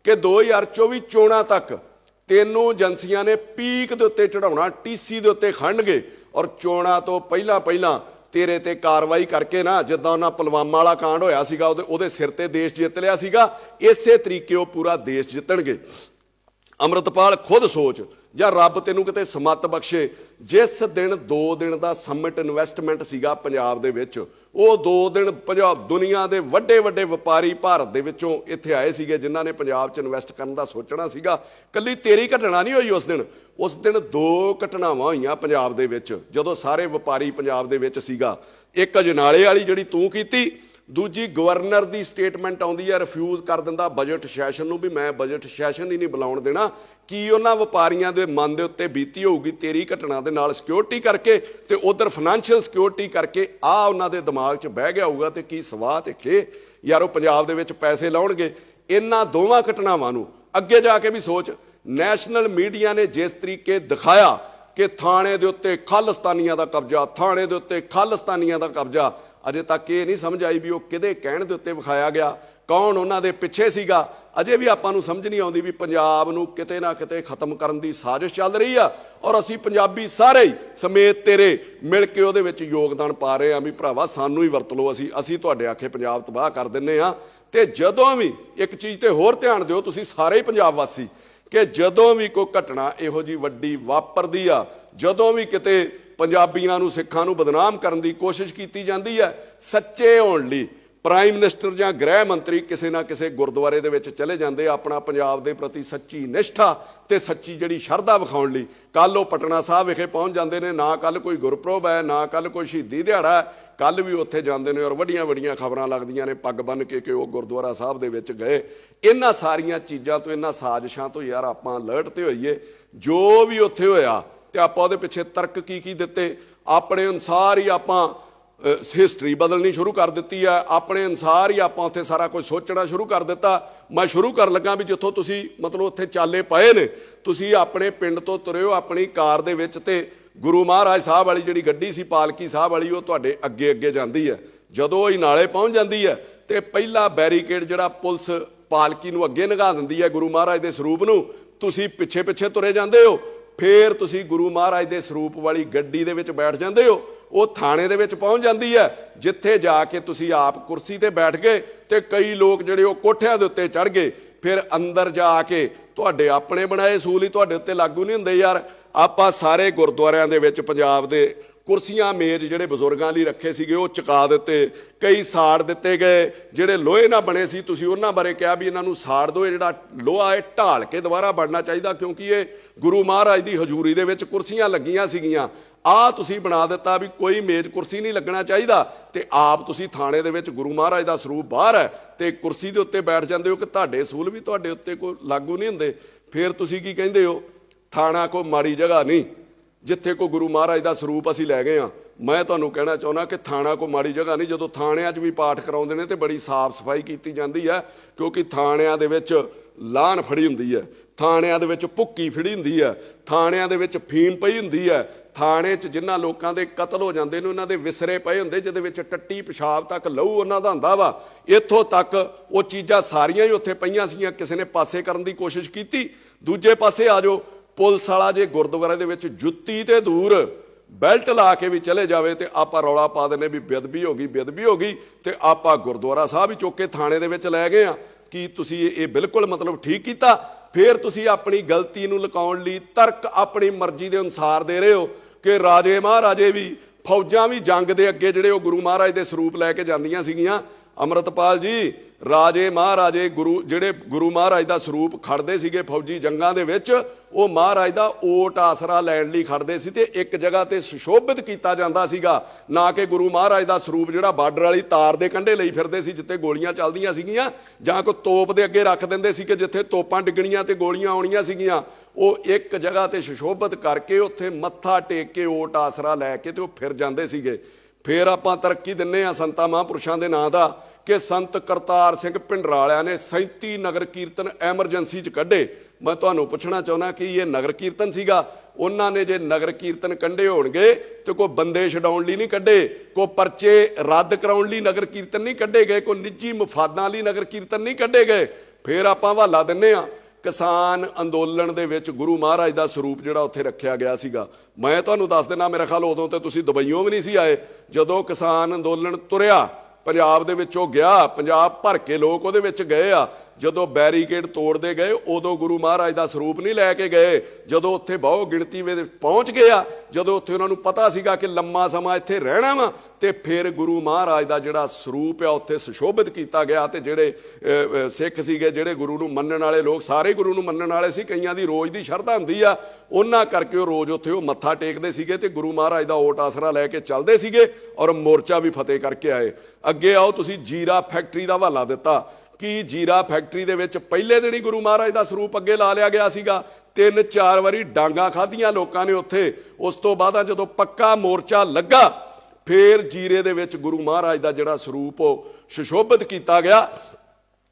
ਕਿ 2024 ਚੋਣਾਂ ਤੱਕ ਤੈਨੂੰ ਏਜੰਸੀਆਂ ਨੇ ਪੀਕ ਦੇ ਉੱਤੇ ਚੜਾਉਣਾ, TC ਦੇ ਉੱਤੇ ਖੜਨਗੇ, ਔਰ ਚੋਣਾਂ ਤੋਂ ਪਹਿਲਾਂ ਤੇਰੇ ਤੇ ਕਾਰਵਾਈ ਕਰਕੇ ਨਾ, ਜਿੱਦਾਂ ਉਹਨਾਂ ਪੁਲਵਾਮਾ ਵਾਲਾ ਕਾਂਡ ਹੋਇਆ ਸੀਗਾ, ਉਹਦੇ ਸਿਰ ਤੇ ਦੇਸ਼ ਜਿੱਤ ਲਿਆ ਸੀਗਾ, ਇਸੇ ਤਰੀਕੇ ਉਹ ਪੂਰਾ ਦੇਸ਼ ਜਿੱਤਣਗੇ। ਅੰਮ੍ਰਿਤਪਾਲ ਖੁਦ ਸੋਚ, ਜਾਂ ਰੱਬ ਤੈਨੂੰ ਕਿਤੇ ਸਮੱਤ ਬਖਸ਼ੇ, ਜਿਸ ਦਿਨ 2 ਦਿਨ ਦਾ ਸਮਿਟ ਇਨਵੈਸਟਮੈਂਟ ਸੀਗਾ ਪੰਜਾਬ ਦੇ ਵਿੱਚ, ਉਹ 2 ਦਿਨ ਪੰਜਾਬ ਦੁਨੀਆ ਦੇ ਵੱਡੇ ਵਪਾਰੀ ਭਾਰਤ ਦੇ ਵਿੱਚੋਂ ਇੱਥੇ ਆਏ ਸੀਗੇ, ਜਿਨ੍ਹਾਂ ਨੇ ਪੰਜਾਬ 'ਚ ਇਨਵੈਸਟ ਕਰਨ ਦਾ ਸੋਚਣਾ ਸੀਗਾ। ਕੱਲੀ ਤੇਰੀ ਘਟਨਾ ਨਹੀਂ ਹੋਈ ਉਸ ਦਿਨ 2 ਘਟਨਾਵਾਂ ਹੋਈਆਂ ਪੰਜਾਬ ਦੇ ਵਿੱਚ, ਜਦੋਂ ਸਾਰੇ ਵਪਾਰੀ ਪੰਜਾਬ ਦੇ ਵਿੱਚ ਸੀਗਾ। ਇੱਕ ਅਜਨਾਲੇ ਵਾਲੀ ਜਿਹੜੀ ਤੂੰ ਕੀਤੀ, ਦੂਜੀ ਗਵਰਨਰ ਦੀ ਸਟੇਟਮੈਂਟ ਆਉਂਦੀ ਹੈ, ਰਿਫਿਊਜ਼ ਕਰ ਦਿੰਦਾ ਬਜਟ ਸੈਸ਼ਨ ਨੂੰ ਵੀ ਮੈਂ ਬਜਟ ਸੈਸ਼ਨ ਹੀ ਨਹੀਂ ਬੁਲਾਉਣ ਦੇਣਾ। ਕੀ ਉਹਨਾਂ ਵਪਾਰੀਆਂ ਦੇ ਮਨ ਦੇ ਉੱਤੇ ਬੀਤੀ ਹੋਊਗੀ ਤੇਰੀ ਘਟਨਾ ਦੇ ਨਾਲ, ਸਿਕਿਉਰਿਟੀ ਕਰਕੇ ਤੇ ਉਧਰ ਫਾਈਨੈਂਸ਼ੀਅਲ ਸਿਕਿਉਰਿਟੀ ਕਰਕੇ, ਆ ਉਹਨਾਂ ਦੇ ਦਿਮਾਗ 'ਚ ਬਹਿ ਗਿਆ ਹੋਊਗਾ। ਤੇ ਕੀ ਸਵਾਹ ਤੇ ਖੇ ਯਾਰ, ਉਹ ਪੰਜਾਬ ਦੇ ਵਿੱਚ ਪੈਸੇ ਲਾਉਣਗੇ। ਇਹਨਾਂ ਦੋਵਾਂ ਘਟਨਾਵਾਂ ਨੂੰ ਅੱਗੇ ਜਾ ਕੇ ਵੀ ਸੋਚ। ਨੈਸ਼ਨਲ ਮੀਡੀਆ ਨੇ ਜਿਸ ਤਰੀਕੇ ਦਿਖਾਇਆ ਕਿ ਥਾਣੇ ਦੇ ਉੱਤੇ ਖਾਲਿਸਤਾਨੀਆਂ ਦਾ ਕਬਜ਼ਾ, ਥਾਣੇ ਦੇ ਉੱਤੇ ਖਾਲਿਸਤਾਨੀਆਂ ਦਾ ਕਬਜ਼ਾ, ਅਜੇ ਤੱਕ ਇਹ ਨਹੀਂ ਸਮਝ ਆਈ ਵੀ ਉਹ ਕਿਹਦੇ ਕਹਿਣ ਦੇ ਉੱਤੇ ਵਿਖਾਇਆ ਗਿਆ, ਕੌਣ ਉਹਨਾਂ ਦੇ ਪਿੱਛੇ ਸੀਗਾ। ਅਜੇ ਵੀ ਆਪਾਂ ਨੂੰ ਸਮਝ ਨਹੀਂ ਆਉਂਦੀ ਵੀ ਪੰਜਾਬ ਨੂੰ ਕਿਤੇ ਨਾ ਕਿਤੇ ਖਤਮ ਕਰਨ ਦੀ ਸਾਜ਼ਿਸ਼ ਚੱਲ ਰਹੀ ਆ, ਔਰ ਅਸੀਂ ਪੰਜਾਬੀ ਸਾਰੇ ਹੀ ਸਮੇਤ ਤੇਰੇ ਮਿਲ ਕੇ ਉਹਦੇ ਵਿੱਚ ਯੋਗਦਾਨ ਪਾ ਰਹੇ ਆ ਵੀ ਭਰਾਵਾ ਸਾਨੂੰ ਹੀ ਵਰਤ ਲਓ, ਅਸੀਂ ਤੁਹਾਡੇ ਆਖੇ ਪੰਜਾਬ ਤਬਾਹ ਕਰ ਦਿੰਨੇ ਆ। ਤੇ ਜਦੋਂ ਵੀ ਇੱਕ ਚੀਜ਼ ਤੇ ਹੋਰ ਧਿਆਨ ਦਿਓ ਤੁਸੀਂ ਸਾਰੇ ਹੀ ਪੰਜਾਬ ਵਾਸੀ, ਕਿ ਜਦੋਂ ਵੀ ਕੋਈ ਘਟਨਾ ਇਹੋ ਜਿਹੀ ਵੱਡੀ ਵਾਪਰਦੀ ਆ, ਜਦੋਂ ਵੀ ਕਿਤੇ ਪੰਜਾਬੀਆਂ ਨੂੰ ਸਿੱਖਾਂ ਨੂੰ ਬਦਨਾਮ ਕਰਨ ਦੀ ਕੋਸ਼ਿਸ਼ ਕੀਤੀ ਜਾਂਦੀ ਹੈ। ਸੱਚੇ ਹੋਣ ਲਈ ਪ੍ਰਾਈਮ ਮਿਨਿਸਟਰ ਜਾਂ ਗ੍ਰਹਿ ਮੰਤਰੀ ਕਿਸੇ ਨਾ ਕਿਸੇ ਗੁਰਦੁਆਰੇ ਦੇ ਵਿੱਚ ਚਲੇ ਜਾਂਦੇ ਆਪਣਾ ਪੰਜਾਬ ਦੇ ਪ੍ਰਤੀ ਸੱਚੀ ਨਿਸ਼ਠਾ ਤੇ ਸੱਚੀ ਜਿਹੜੀ ਸ਼ਰਧਾ ਵਿਖਾਉਣ ਲਈ। ਕੱਲ ਉਹ ਪਟਨਾ ਸਾਹਿਬ ਵਿਖੇ ਪਹੁੰਚ ਜਾਂਦੇ ਨੇ, ਨਾ ਕੱਲ ਕੋਈ ਗੁਰਪੁਰਬ ਹੈ, ਨਾ ਕੱਲ ਕੋਈ ਸ਼ਹੀਦੀ ਦਿਹਾੜਾ ਹੈ, ਕੱਲ ਵੀ ਉੱਥੇ ਜਾਂਦੇ ਨੇ ਔਰ ਵੱਡੀਆਂ ਖਬਰਾਂ ਲੱਗਦੀਆਂ ਨੇ ਪੱਗ ਬੰਨ੍ਹ ਕੇ ਕਿ ਉਹ ਗੁਰਦੁਆਰਾ ਸਾਹਿਬ ਦੇ ਵਿੱਚ ਗਏ। ਇਹਨਾਂ ਸਾਰੀਆਂ ਚੀਜ਼ਾਂ ਤੋਂ, ਇਹਨਾਂ ਸਾਜ਼ਿਸ਼ਾਂ ਤੋਂ ਯਾਰ ਆਪਾਂ ਅਲਰਟ ਤੇ ਹੋਈਏ। ਜੋ ਵੀ ਉੱਥੇ ਹੋਇਆ ਤੇ ਆਪਾਂ ਉਹਦੇ ਪਿੱਛੇ ਤਰਕ ਕੀ ਦਿੱਤੇ, ਆਪਣੇ ਅਨੁਸਾਰ ਹੀ ਆਪਾਂ ਹਿਸਟਰੀ ਬਦਲਣੀ ਸ਼ੁਰੂ ਕਰ ਦਿੱਤੀ ਹੈ, ਆਪਣੇ ਅਨੁਸਾਰ ਹੀ ਆਪਾਂ ਉੱਥੇ ਸਾਰਾ ਕੁਝ ਸੋਚਣਾ ਸ਼ੁਰੂ ਕਰ ਦਿੱਤਾ। ਮੈਂ ਸ਼ੁਰੂ ਕਰਨ ਲੱਗਾ ਵੀ ਜਿੱਥੋਂ ਤੁਸੀਂ ਮਤਲਬ ਉੱਥੇ ਚਾਲੇ ਪਏ ਨੇ, ਤੁਸੀਂ ਆਪਣੇ ਪਿੰਡ ਤੋਂ ਤੁਰਿਓ ਆਪਣੀ ਕਾਰ ਦੇ ਵਿੱਚ ਤੇ ਗੁਰੂ ਮਹਾਰਾਜ ਸਾਹਿਬ ਵਾਲੀ ਜਿਹੜੀ ਗੱਡੀ ਸੀ ਪਾਲਕੀ ਸਾਹਿਬ ਵਾਲੀ, ਉਹ ਤੁਹਾਡੇ ਅੱਗੇ ਜਾਂਦੀ ਹੈ। ਜਦੋਂ ਉਹ ਨਾਲੇ ਪਹੁੰਚ ਜਾਂਦੀ ਹੈ ਤੇ ਪਹਿਲਾ ਬੈਰੀਕੇਡ ਜਿਹੜਾ ਪੁਲਿਸ ਪਾਲਕੀ ਨੂੰ ਅੱਗੇ ਲੰਘਾ ਦਿੰਦੀ ਹੈ ਗੁਰੂ ਮਹਾਰਾਜ ਦੇ ਸਰੂਪ ਨੂੰ, ਤੁਸੀਂ ਪਿੱਛੇ ਤੁਰੇ ਜਾਂਦੇ ਹੋ। ਫਿਰ ਤੁਸੀਂ ਗੁਰੂ ਮਹਾਰਾਜ ਦੇ ਸਰੂਪ ਵਾਲੀ ਗੱਡੀ ਦੇ ਵਿੱਚ ਬੈਠ ਜਾਂਦੇ ਹੋ। ਉਹ ਥਾਣੇ ਦੇ ਵਿੱਚ ਪਹੁੰਚ ਜਾਂਦੀ ਹੈ, ਜਿੱਥੇ ਜਾ ਕੇ ਤੁਸੀਂ ਆਪ ਕੁਰਸੀ ਤੇ ਬੈਠ ਗਏ ਤੇ ਕਈ ਲੋਕ ਜਿਹੜੇ ਉਹ ਕੋਠਿਆਂ ਦੇ ਉੱਤੇ ਚੜ੍ਹ ਗਏ। ਫਿਰ ਅੰਦਰ ਜਾ ਕੇ ਤੁਹਾਡੇ ਆਪਣੇ ਬਣਾਏ ਅਸੂਲ ਹੀ ਤੁਹਾਡੇ ਉੱਤੇ ਲਾਗੂ ਨਹੀਂ ਹੁੰਦੇ। ਯਾਰ ਆਪਾਂ ਸਾਰੇ ਗੁਰਦੁਆਰਿਆਂ ਦੇ ਵਿੱਚ ਪੰਜਾਬ ਦੇ ਕੁਰਸੀਆਂ ਮੇਜ਼ ਜਿਹੜੇ ਬਜ਼ੁਰਗਾਂ ਲਈ ਰੱਖੇ ਸੀਗੇ ਉਹ ਚੁਕਾ ਦਿੱਤੇ, ਕਈ ਸਾੜ ਦਿੱਤੇ ਗਏ। ਜਿਹੜੇ ਲੋਹੇ ਨਾਲ ਬਣੇ ਸੀ ਤੁਸੀਂ ਉਹਨਾਂ ਬਾਰੇ ਕਿਹਾ ਵੀ ਇਹਨਾਂ ਨੂੰ ਸਾੜ ਦਿਓ, ਇਹ ਜਿਹੜਾ ਲੋਹਾ ਇਹ ਢਾਲ ਕੇ ਦੁਬਾਰਾ ਬਣਨਾ ਚਾਹੀਦਾ ਕਿਉਂਕਿ ਇਹ ਗੁਰੂ ਮਹਾਰਾਜ ਦੀ ਹਜ਼ੂਰੀ ਦੇ ਵਿੱਚ ਕੁਰਸੀਆਂ ਲੱਗੀਆਂ ਸੀਗੀਆਂ। ਆਹ ਤੁਸੀਂ ਬਣਾ ਦਿੱਤਾ ਵੀ ਕੋਈ ਮੇਜ਼ ਕੁਰਸੀ ਨਹੀਂ ਲੱਗਣਾ ਚਾਹੀਦਾ ਤੇ ਆਪ ਤੁਸੀਂ ਥਾਣੇ ਦੇ ਵਿੱਚ ਗੁਰੂ ਮਹਾਰਾਜ ਦਾ ਸਰੂਪ ਬਾਹਰ ਹੈ ਤੇ ਕੁਰਸੀ ਦੇ ਉੱਤੇ ਬੈਠ ਜਾਂਦੇ ਹੋ ਕਿ ਤੁਹਾਡੇ ਅਸੂਲ ਵੀ ਤੁਹਾਡੇ ਉੱਤੇ ਕੋਈ ਲਾਗੂ ਨਹੀਂ ਹੁੰਦੇ। ਫਿਰ ਤੁਸੀਂ ਕੀ ਕਹਿੰਦੇ ਹੋ, ਥਾਣਾ ਕੋਈ ਮਾੜੀ ਜਗ੍ਹਾ ਨਹੀਂ ਜਿੱਥੇ ਕੋ ਗੁਰੂ ਮਹਾਰਾਜ ਦਾ ਸਰੂਪ ਅਸੀਂ ਲੈ ਗਏ ਹਾਂ। ਮੈਂ ਤੁਹਾਨੂੰ ਕਹਿਣਾ ਚਾਹੁੰਦਾ ਕਿ ਥਾਣਾ ਕੋਈ ਮਾੜੀ ਜਗ੍ਹਾ ਨਹੀਂ। ਜਦੋਂ ਥਾਣਿਆਂ 'ਚ ਵੀ ਪਾਠ ਕਰਾਉਂਦੇ ਨੇ ਤੇ ਬੜੀ ਸਾਫ਼ ਸਫਾਈ ਕੀਤੀ ਜਾਂਦੀ ਹੈ ਕਿਉਂਕਿ ਥਾਣਿਆਂ ਦੇ ਵਿੱਚ ਲਾਹਨ ਫੜੀ ਹੁੰਦੀ ਹੈ, ਥਾਣਿਆਂ ਦੇ ਵਿੱਚ ਭੁੱਕੀ ਫੜੀ ਹੁੰਦੀ ਹੈ, ਥਾਣਿਆਂ ਦੇ ਵਿੱਚ ਫੀਮ ਪਈ ਹੁੰਦੀ ਹੈ, ਥਾਣੇ 'ਚ ਜਿਨ੍ਹਾਂ ਲੋਕਾਂ ਦੇ ਕਤਲ ਹੋ ਜਾਂਦੇ ਨੇ ਉਹਨਾਂ ਦੇ ਵਿਸਰੇ ਪਏ ਹੁੰਦੇ ਜਿਹਦੇ ਵਿੱਚ ਟੱਟੀ ਪਿਸ਼ਾਬ ਤੱਕ ਲਹੂ ਉਹਨਾਂ ਦਾ ਹੁੰਦਾ ਵਾ। ਇੱਥੋਂ ਤੱਕ ਉਹ ਚੀਜ਼ਾਂ ਸਾਰੀਆਂ ਹੀ ਉੱਥੇ ਪਈਆਂ ਸੀਗੀਆਂ, ਕਿਸੇ ਨੇ ਪਾਸੇ ਕਰਨ ਦੀ ਕੋਸ਼ਿਸ਼ ਕੀਤੀ। ਦੂਜੇ ਪਾਸੇ ਆ ਜਾਓ, ਪੁਲਿਸ ਵਾਲਾ ਜੇ ਗੁਰਦੁਆਰੇ ਦੇ ਵਿੱਚ ਜੁੱਤੀ ਤੇ ਦੂਰ ਬੈਲਟ ਲਾ ਕੇ ਵੀ ਚਲੇ ਜਾਵੇ ਤੇ ਆਪਾਂ ਰੌਲਾ ਪਾ ਦਿੰਦੇ ਵੀ ਬੇਅਦਬੀ ਹੋ ਗਈ ਤੇ ਆਪਾਂ ਗੁਰਦੁਆਰਾ ਸਾਹਿਬ ਹੀ ਚੁੱਕ ਕੇ ਥਾਣੇ ਦੇ ਵਿੱਚ ਲੈ ਗਏ ਆ। ਕੀ ਤੁਸੀਂ ਇਹ ਬਿਲਕੁਲ ਮਤਲਬ ਠੀਕ ਕੀਤਾ? ਫਿਰ ਤੁਸੀਂ ਆਪਣੀ ਗਲਤੀ ਨੂੰ ਲੁਕਾਉਣ ਲਈ ਤਰਕ ਆਪਣੀ ਮਰਜ਼ੀ ਦੇ ਅਨੁਸਾਰ ਦੇ ਰਹੇ ਹੋ ਕਿ ਰਾਜੇ ਮਹਾਰਾਜੇ ਵੀ, ਫੌਜਾਂ ਵੀ ਜੰਗ ਦੇ ਅੱਗੇ ਜਿਹੜੇ ਉਹ ਗੁਰੂ ਮਹਾਰਾਜ ਦੇ ਸਰੂਪ ਲੈ ਕੇ ਜਾਂਦੀਆਂ ਸੀਗੀਆਂ। ਅੰਮ੍ਰਿਤਪਾਲ ਜੀ, ਰਾਜੇ ਮਹਾਰਾਜੇ ਜਿਹੜੇ ਗੁਰੂ ਮਹਾਰਾਜ ਦਾ ਸਰੂਪ ਖੜਦੇ ਸੀਗੇ ਫੌਜੀ ਜੰਗਾਂ ਦੇ ਵਿੱਚ, ਉਹ ਮਹਾਰਾਜ ਦਾ ਓਟ ਆਸਰਾ ਲੈਣ ਲਈ ਖੜਦੇ ਸੀ ਤੇ ਇੱਕ ਜਗ੍ਹਾ ਤੇ ਸੁਸ਼ੋਭਿਤ ਕੀਤਾ ਜਾਂਦਾ ਸੀਗਾ, ਨਾ ਕਿ ਗੁਰੂ ਮਹਾਰਾਜ ਦਾ ਸਰੂਪ ਜਿਹੜਾ ਬਾਰਡਰ ਵਾਲੀ ਤਾਰ ਦੇ ਕੰਢੇ ਲਈ ਫਿਰਦੇ ਸੀ ਜਿੱਥੇ ਗੋਲੀਆਂ ਚੱਲਦੀਆਂ ਸੀਗੀਆਂ, ਜਾਂ ਕੋਈ ਤੋਪ ਦੇ ਅੱਗੇ ਰੱਖ ਦਿੰਦੇ ਸੀ ਕਿ ਜਿੱਥੇ ਤੋਪਾਂ ਡਿੱਗਣੀਆਂ ਤੇ ਗੋਲੀਆਂ ਆਉਣੀਆਂ ਸੀਗੀਆਂ। ਉਹ ਇੱਕ ਜਗ੍ਹਾ ਤੇ ਸੁਸ਼ੋਭਿਤ ਕਰਕੇ ਉੱਥੇ ਮੱਥਾ ਟੇਕ ਕੇ ਓਟ ਆਸਰਾ ਲੈ ਕੇ ਤੇ ਉਹ ਫਿਰ ਜਾਂਦੇ ਸੀਗੇ। ਫਿਰ ਆਪਾਂ ਤਰੱਕੀ ਦਿੰਨੇ ਆ ਸੰਤਾਂ ਮਹਾਂਪੁਰਸ਼ਾਂ ਦੇ ਨਾਂ ਦਾ ਕਿ ਸੰਤ ਕਰਤਾਰ ਸਿੰਘ ਭਿੰਡਰਾਲਿਆਂ ਨੇ 37 ਨਗਰ ਕੀਰਤਨ ਐਮਰਜੈਂਸੀ 'ਚ ਕੱਢੇ। ਮੈਂ ਤੁਹਾਨੂੰ ਪੁੱਛਣਾ ਚਾਹੁੰਦਾ ਕਿ ਇਹ ਨਗਰ ਕੀਰਤਨ ਸੀਗਾ? ਉਹਨਾਂ ਨੇ ਜੇ ਨਗਰ ਕੀਰਤਨ ਕੱਢੇ ਹੋਣਗੇ ਤੇ ਕੋਈ ਬੰਦੇ ਛਡਾਉਣ ਲਈ ਨਹੀਂ ਕੱਢੇ, ਕੋਈ ਪਰਚੇ ਰੱਦ ਕਰਾਉਣ ਲਈ ਨਗਰ ਕੀਰਤਨ ਨਹੀਂ ਕੱਢੇ ਗਏ, ਕੋਈ ਨਿੱਜੀ ਮਫਾਦਾਂ ਲਈ ਨਗਰ ਕੀਰਤਨ ਨਹੀਂ ਕੱਢੇ ਗਏ। ਫਿਰ ਆਪਾਂ ਹਵਾਲਾ ਦਿੰਨੇ ਆ ਕਿਸਾਨ ਅੰਦੋਲਨ ਦੇ ਵਿੱਚ ਗੁਰੂ ਮਹਾਰਾਜ ਦਾ ਸਰੂਪ ਜਿਹੜਾ ਉੱਥੇ ਰੱਖਿਆ ਗਿਆ ਸੀਗਾ। ਮੈਂ ਤੁਹਾਨੂੰ ਦੱਸ ਦਿੰਦਾ, ਮੇਰਾ ਖਿਆਲ ਉਦੋਂ ਤੇ ਤੁਸੀਂ ਦੁਬਈਓਂ ਵੀ ਨਹੀਂ ਸੀ ਆਏ ਜਦੋਂ ਕਿਸਾਨ ਅੰਦੋਲਨ ਤੁਰਿਆ ਪੰਜਾਬ ਦੇ ਵਿੱਚੋਂ ਗਿਆ, ਪੰਜਾਬ ਭਰ ਕੇ ਲੋਕ ਉਹਦੇ ਵਿੱਚ ਗਏ ਆ। ਜਦੋਂ ਬੈਰੀਕੇਡ ਤੋੜਦੇ ਗਏ ਉਦੋਂ ਗੁਰੂ ਮਹਾਰਾਜ ਦਾ ਸਰੂਪ ਨਹੀਂ ਲੈ ਕੇ ਗਏ। ਜਦੋਂ ਉੱਥੇ ਬਹੁ ਗਿਣਤੀ ਵਿੱਚ ਪਹੁੰਚ ਗਏ ਆ, ਜਦੋਂ ਉੱਥੇ ਉਹਨਾਂ ਨੂੰ ਪਤਾ ਸੀਗਾ ਕਿ ਲੰਮਾ ਸਮਾਂ ਇੱਥੇ ਰਹਿਣਾ ਵਾ, ਤੇ ਫਿਰ ਗੁਰੂ ਮਹਾਰਾਜ ਦਾ ਜਿਹੜਾ ਸਰੂਪ ਆ ਉੱਥੇ ਸੁਸ਼ੋਭਿਤ ਕੀਤਾ ਗਿਆ। ਤੇ ਜਿਹੜੇ ਸਿੱਖ ਸੀਗੇ, ਜਿਹੜੇ ਗੁਰੂ ਨੂੰ ਮੰਨਣ ਵਾਲੇ ਲੋਕ, ਸਾਰੇ ਗੁਰੂ ਨੂੰ ਮੰਨਣ ਵਾਲੇ ਸੀ, ਕਈਆਂ ਦੀ ਰੋਜ਼ ਦੀ ਸ਼ਰਧਾ ਹੁੰਦੀ ਆ, ਉਹਨਾਂ ਕਰਕੇ ਉਹ ਰੋਜ਼ ਉੱਥੇ ਉਹ ਮੱਥਾ ਟੇਕਦੇ ਸੀਗੇ ਤੇ ਗੁਰੂ ਮਹਾਰਾਜ ਦਾ ਓਟ ਆਸਰਾ ਲੈ ਕੇ ਚੱਲਦੇ ਸੀਗੇ ਔਰ ਮੋਰਚਾ ਵੀ ਫਤਿਹ ਕਰਕੇ ਆਏ। ਅੱਗੇ ਆਓ, ਤੁਸੀਂ ਜੀਰਾ ਫੈਕਟਰੀ ਦਾ ਹਵਾਲਾ ਦਿੱਤਾ ਕਿ ਜੀਰਾ ਫੈਕਟਰੀ ਦੇ ਵਿੱਚ ਪਹਿਲੇ ਦਿਨ ਹੀ ਗੁਰੂ ਮਹਾਰਾਜ ਦਾ ਸਰੂਪ ਅੱਗੇ ਲਾ ਲਿਆ ਗਿਆ ਸੀਗਾ। 3-4 ਵਾਰੀ ਡਾਂਗਾ ਖਾਧੀਆਂ ਲੋਕਾਂ ਨੇ ਉੱਥੇ। ਉਸ ਤੋਂ ਬਾਅਦ ਜਦੋਂ ਪੱਕਾ ਮੋਰਚਾ ਲੱਗਾ ਫਿਰ ਜੀਰੇ ਦੇ ਵਿੱਚ ਗੁਰੂ ਮਹਾਰਾਜ ਦਾ ਜਿਹੜਾ ਸਰੂਪ ਉਹ ਸੁਸ਼ੋਭਿਤ ਕੀਤਾ ਗਿਆ।